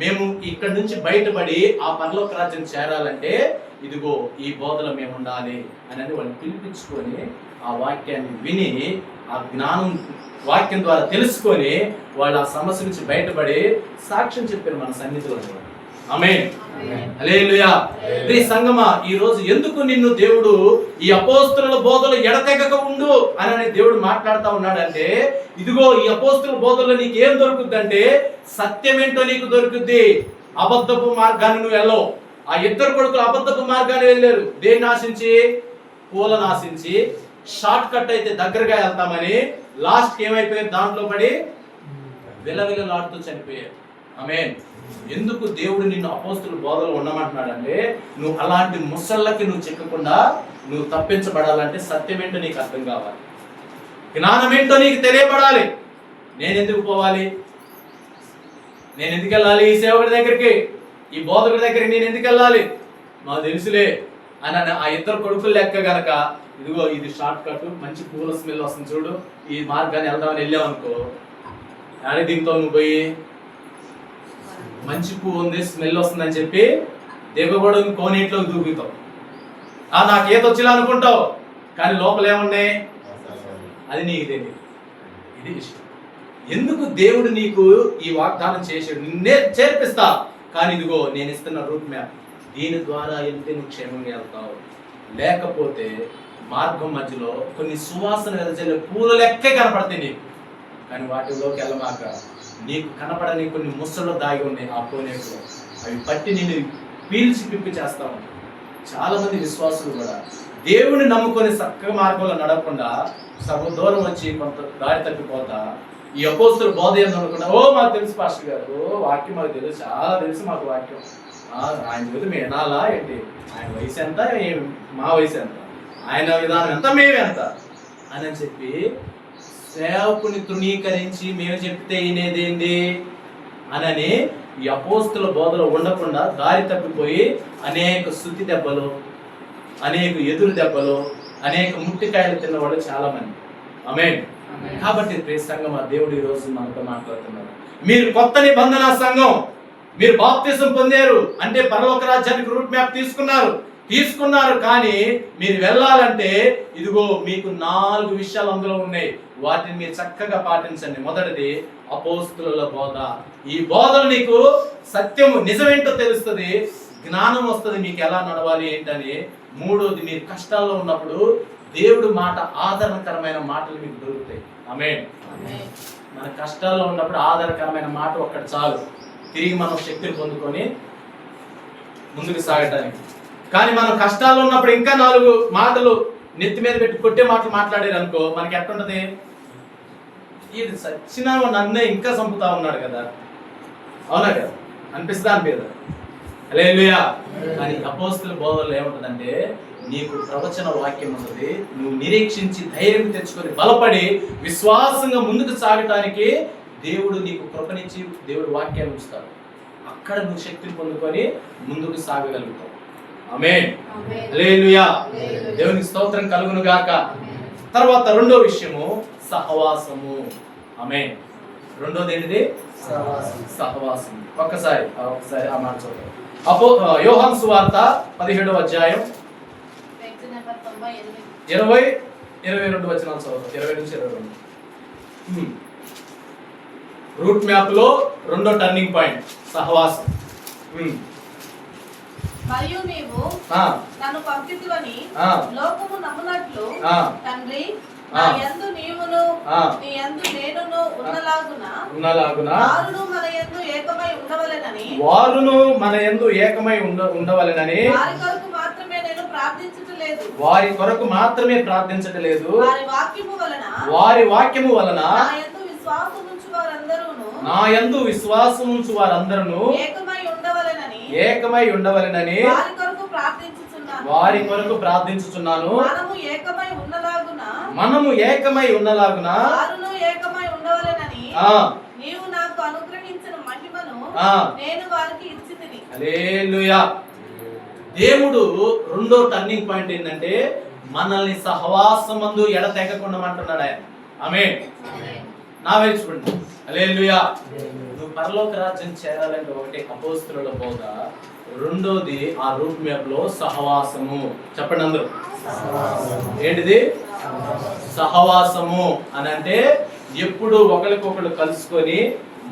మేము ఇక్కడి నుంచి బయటపడి ఆ పరలోక రాజ్యం చేరాలంటే ఇదిగో ఈ బోధలో మేము ఉండాలి అని వాళ్ళు పిలిపించుకొని ఆ వాక్యాన్ని విని, ఆ జ్ఞానం వాక్యం ద్వారా తెలుసుకొని వాళ్ళు ఆ సమస్య నుంచి బయటపడి సాక్ష్యం చెప్పారు మన సన్నిధిలో. ఆమేన్. హల్లెలూయా. ప్రియ సంగమా, ఈ రోజు ఎందుకు నిన్ను దేవుడు ఈ అపోస్తుల బోధలో ఎడతెగక ఉండు అని దేవుడు మాట్లాడుతూ ఉన్నాడంటే, ఇదిగో ఈ అపోస్తుల బోధలో నీకు ఏం దొరుకుద్దంటే, సత్యం ఏంటో నీకు దొరుకుద్ది. అబద్ధపు మార్గాన్ని నువ్వు వెళ్ళవు. ఆ ఇద్దరు కొడుకులు అబద్ధపు మార్గాన్ని వెళ్ళారు. దేన్ని ఆశించి? పూలను ఆశించి. షార్ట్ కట్ అయితే దగ్గరగా వెళ్తామని లాస్ట్ ఏమైపోయారు? దాంట్లో పడి విలవిలలాడుతూ చనిపోయారు. ఆమేన్. ఎందుకు దేవుడు నిన్ను అపోస్తుల బోధలో ఉండమంటున్నాడంటే, నువ్వు అలాంటి ముసళ్ళకి నువ్వు చిక్కకుండా నువ్వు తప్పించబడాలంటే సత్యం ఏంటో నీకు అర్థం కావాలి, జ్ఞానం ఏంటో నీకు తెలియబడాలి. నేను ఎందుకు పోవాలి? నేను ఎందుకు వెళ్ళాలి ఈ సేవకుడి దగ్గరికి, ఈ బోధకుడి దగ్గరికి నేను ఎందుకు వెళ్ళాలి? మాకు తెలుసులే అని ఆ ఇద్దరు కొడుకులు లెక్క గనక, ఇదిగో ఇది షార్ట్ కట్, మంచి పూల స్మెల్ వస్తుంది చూడు, ఈ మార్గాన్ని వెళ్దామని వెళ్ళామనుకో, కానీ దీంతో నువ్వు పోయి మంచి పువ్వు ఉంది, స్మెల్ వస్తుందని చెప్పి దిగబడు కోనేటిలోకి దూకుతావు. నాకు ఏదో వచ్చిలా అనుకుంటావు, కానీ లోపల ఏమున్నాయి అది నీకు తెలియదు. ఇది విషయం. ఎందుకు దేవుడు నీకు ఈ వాగ్దానం చేసాడు? నిన్నే చేర్పిస్తా, కానీ ఇదిగో నేను ఇస్తున్న రూట్ మ్యాప్, దీని ద్వారా వెళ్తే నువ్వు క్షేమంగా వెళ్తావు. లేకపోతే మార్గం మధ్యలో కొన్ని సువాసన వెదజల్లే పూల లెక్కే కనపడతాయి నీకు, కానీ వాటిలోకి వెళ్ళమాక. నీకు కనపడని కొన్ని ముసళ్ళు దాగి ఉన్నాయి ఆ కోనేటిలో, అవి పట్టి నేను పీల్చి పిప్పి చేస్తా ఉంటాను. చాలా మంది విశ్వాసులు కూడా దేవుని నమ్ముకొని చక్కగా మార్గంలో నడవకుండా సగం దూరం వచ్చి కొంత దారి తప్పిపోతా ఈ అపోస్తుల బోధ ఏందో అనుకున్నా, ఓ మాకు తెలుసు పాస్టర్ గారు, వాక్యం మాకు తెలుసు, చాలా తెలుసు మాకు వాక్యం, ఆయన చదివి మేము వినాలా ఏంటి, ఆయన వయసు ఎంత, మా వయసు ఎంత, ఆయన విధానం ఎంత, మేమెంత అని చెప్పి సేవకుని తృణీకరించి మేము చెప్తే వినేదేంది అని ఈ అపోస్తుల బోధలో ఉండకుండా దారి తప్పిపోయి అనేక శృతి దెబ్బలు, అనేక ఎదురు దెబ్బలు, అనేక ముట్టికాయలు తిన్నవాళ్ళు చాలా మంది. ఆమేన్. కాబట్టి ప్రియ సంఘం, దేవుడు ఈ రోజు మనతో మాట్లాడుతున్నారు. మీరు కొత్త నిబంధన సంఘం, మీరు బాప్తిసం పొందారు అంటే పరలోక రాజ్యానికి రూట్ మ్యాప్ తీసుకున్నారు, కానీ మీరు వెళ్ళాలంటే ఇదిగో మీకు 4 విషయాలు అందులో ఉన్నాయి. వాటిని మీరు చక్కగా పాటించండి. మొదటిది అపోస్తుల బోధ. ఈ బోధలు నీకు సత్యము నిజమేంటో తెలుస్తుంది, జ్ఞానం వస్తుంది మీకు ఎలా నడవాలి ఏంటని. మూడోది, మీరు కష్టాల్లో ఉన్నప్పుడు దేవుడు మాట, ఆదరణకరమైన మాటలు మీకు దొరుకుతాయి. ఆమేన్. మన కష్టాల్లో ఉన్నప్పుడు ఆదరణకరమైన మాట ఒక్కటి చాలు, తిరిగి మనం శక్తిని పొందుకొని ముందుకు సాగటానికి. కానీ మనం కష్టాల్లో ఉన్నప్పుడు ఇంకా 4 మాటలు నెత్తి మీద పెట్టి కొట్టే మాటలు మాట్లాడారు అనుకో, మనకి ఎట్లుంటది? ఇది సచ్చినా నన్నే ఇంకా చంపుతా ఉన్నాడు కదా, అవునా కదా అనిపిస్తుందా? అనిపించదా? హల్లెలూయా. కానీ అపోస్తుల బోధనలో ఏముంటుందంటే, నీకు ప్రవచన వాక్యం ఉంటుంది, నువ్వు నిరీక్షించి ధైర్యం తెచ్చుకొని బలపడి విశ్వాసంగా ముందుకు సాగటానికి దేవుడు నీకు కృపనిచ్చి దేవుడు వాక్యాన్ని ఉంచుతాడు. అక్కడ నువ్వు శక్తిని పొందుకొని ముందుకు సాగగలుగుతావు. ఆమేన్. హల్లెలూయా. దేవునికి స్తోత్రం కలుగును గాక. తర్వాత రెండో విషయము సహవాసము. ఆమేన్. రెండోది ఏంటిది? సహవాసం. ఒక్కసారి ఆ మాట చూద్దాం. యోహాను సువార్త 17వ అధ్యాయం 20-22 వచనాలు చదువుతాం. 20 నుంచి 22. రూట్ మ్యాప్ లో రెండో టర్నింగ్ పాయింట్ సహవాసం. మరియు నీవు నన్ను పంపితువని లోకము నమ్మునట్లు తండ్రి నా యందు నీవును నీ యందు నేనును ఉన్నలాగున వారును మన యందు ఏకమై ఉండవలెనని వారి కొరకు మాత్రమే నేను ప్రార్థించట్లేదు. వారి కొరకు మాత్రమే ప్రార్థించట్లేదు. వారి వాక్యము వలన నా యందు విశ్వాసముంచు వారందరూ ఏకమై ఉండవలెనని వారి కొరకు ప్రార్థించుచున్నాను. మనము ఏకమై ఉన్నలాగున నీవు నాకు అనుగ్రహించిన మహిమను నేను వారికి ఇచ్చితిని. హల్లెలూయా. దేవుడు రెండో టర్నింగ్ పాయింట్ ఏంటంటే మనల్ని సహవాసమందు ఎడతెగకుండా అంటున్నాడు ఆయన. ఆమేన్. నా వైపు చూడండి. హల్లెలూయా. నువ్వు పరలోక రాజ్యం చేరాలంటే ఒకటి అపోస్తలుల బోధ, రెండోది ఆ రూట్ మ్యాప్ లో సహవాసము. చెప్పండి అందరూ. ఏంటిది? సహవాసము అని అంటే ఎప్పుడు ఒకరికొకరు కలుసుకొని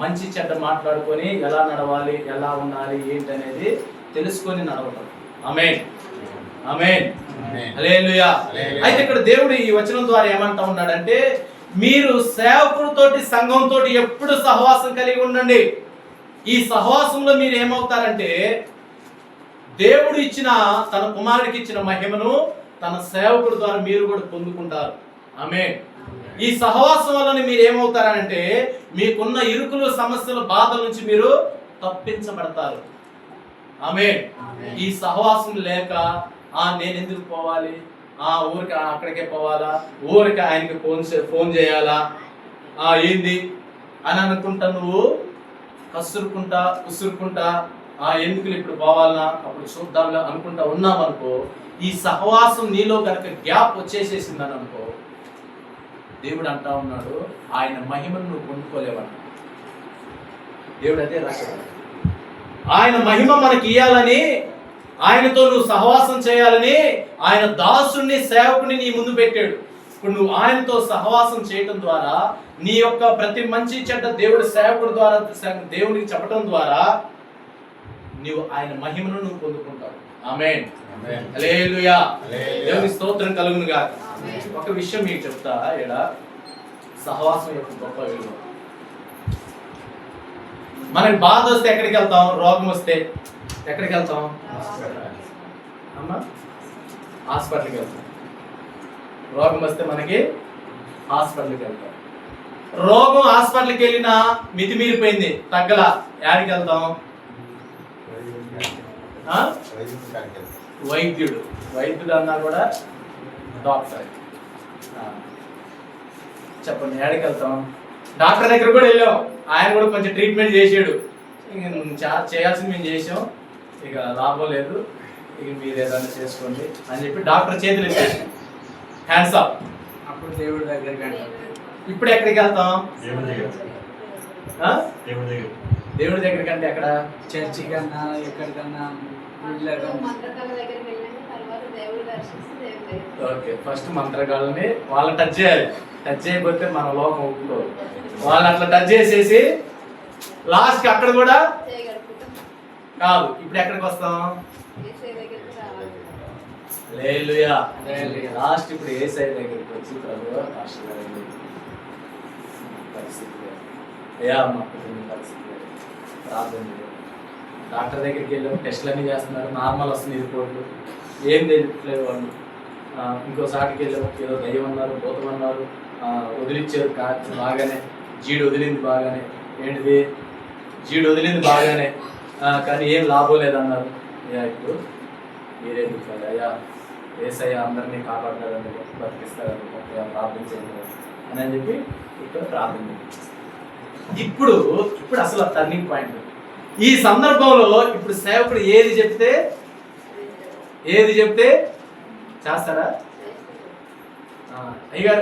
మంచి చెడ్డ మాట్లాడుకొని ఎలా నడవాలి, ఎలా ఉండాలి, ఏంటనేది తెలుసుకొని నడవటం. ఆమేన్. ఆమేన్. హల్లెలూయా. అయితే ఇక్కడ దేవుడు ఈ వచనం ద్వారా ఏమంటా ఉన్నాడంటే మీరు సేవకుడితోటి సంఘంతో ఎప్పుడు సహవాసం కలిగి ఉండండి. ఈ సహవాసంలో మీరు ఏమవుతారంటే దేవుడు ఇచ్చిన తన కుమారుడికి ఇచ్చిన మహిమను తన సేవకుడి ద్వారా మీరు కూడా పొందుకుంటారు. ఆమేన్. ఈ సహవాసం వలన మీరు ఏమవుతారంటే మీకున్న ఇరుకులు, సమస్యలు, బాధల నుంచి మీరు తప్పించబడతారు. ఆమేన్. ఈ సహవాసం లేక నేను ఎందుకు పోవాలి, ఊరికి అక్కడికే పోవాలా, ఊరికి ఆయనకి ఫోన్ చేయాలా, ఏంది అని అనుకుంటా నువ్వు కసురుకుంటా ఉసురుకుంటా ఎందుకు ఇప్పుడు పోవాలనా, అప్పుడు చూద్దాంలే అనుకుంటా ఉన్నామనుకో, ఈ సహవాసం నీలో కనుక గ్యాప్ వచ్చేసేసిందని అనుకో, దేవుడు అంటా ఉన్నాడు ఆయన మహిమను నువ్వు పొందుకోలేవన్న. దేవుడు అదే రాశాడు. ఆయన మహిమ మనకి ఇయ్యాలని, ఆయనతో నువ్వు సహవాసం చేయాలని ఆయన దాసుని సేవకుని నీ ముందు పెట్టాడు. ఇప్పుడు నువ్వు ఆయనతో సహవాసం చేయటం ద్వారా నీ యొక్క ప్రతి మంచి చెడ్డ దేవుడి సేవకుడి ద్వారా దేవుడికి చెప్పడం ద్వారా నువ్వు ఆయన మహిమను నువ్వు పొందుకుంటావు. ఆమేన్. హల్లెలూయా. దేవుని స్తోత్రం కలుగును గాక. ఒక విషయం మీకు చెప్తా. ఇక్కడ సహవాసం యొక్క గొప్ప విలువ. మనకి బాధ వస్తే ఎక్కడికి వెళ్తాం? రోగం వస్తే ఎక్కడికి వెళ్తాం? అమ్మా హాస్పిటల్కి వెళ్తాం. రోగం వస్తే మనకి హాస్పిటల్కి వెళ్తాం. రోగం హాస్పిటల్కి వెళ్ళినా మితిమీరిపోయింది, తగ్గల, యాడికి వెళ్తాం? వైద్యుడు అన్నా కూడా డాక్టర్. చెప్పండి, యాడికి వెళ్తాం? డాక్టర్ దగ్గర కూడా వెళ్ళాం, ఆయన కూడా కొంచెం ట్రీట్మెంట్ చేసాడు. చేయాల్సింది మేము చేసాం, ఇక లాభం లేదు, ఇక మీరు ఏదైనా చేసుకోండి అని చెప్పి డాక్టర్ చేతులు ఎత్తేసి హ్యాండ్స్ అప్. అప్పుడు దేవుడి దగ్గరికి. ఇప్పుడు ఎక్కడికి వెళ్తాం? దేవుడి దగ్గర కంటే ఎక్కడ? చర్చి కన్నా ఎక్కడికన్నా. ఓకే, ఫస్ట్ మంత్రగాళ్ళని వాళ్ళని టచ్ చేయాలి. టచ్ చేయకపోతే మన లోకం ఒప్పుకోదు. వాళ్ళు అట్లా టచ్ చేసేసి లాస్ట్ అక్కడ కూడా కాదు. ఇప్పుడు ఎక్కడికి వస్తాం? హల్లెలూయా. లాస్ట్ ఇప్పుడు యేసయ్య దగ్గరికి వచ్చి ప్రభువా పరిస్థితి అయ్యా మా పరిస్థితి ప్రార్థన. డాక్టర్ దగ్గరికి వెళ్ళాం, టెస్ట్లు అన్నీ చేస్తున్నారు, నార్మల్ వస్తుంది రిపోర్ట్లు, ఏం తెలియట్లేదు వాళ్ళు. ఇంకోసారికి వెళ్ళాం, ఏదో దయ్యం అన్నారు, భూతం అన్నారు, వదిలిచ్చారు బాగానే, జీడు వదిలింది బాగానే. ఏంటిది? జీడు వదిలింది బాగానే, కానీ ఏం లాభం లేదన్నారు. అయ్యా ఇప్పుడు మీరే చెప్పాలి, అయ్యా యేసయ్య అందరినీ కాపాడతారని, బతికిస్తారని, ప్రార్థన చేయాలి అని చెప్పి ఇక్కడ ప్రార్థన. ఇప్పుడు అసలు టర్నింగ్ పాయింట్ ఈ సందర్భంలో. ఇప్పుడు సేవకుడు ఏది చెప్తే ఏది చెప్తే చేస్తారా? అయ్యగారు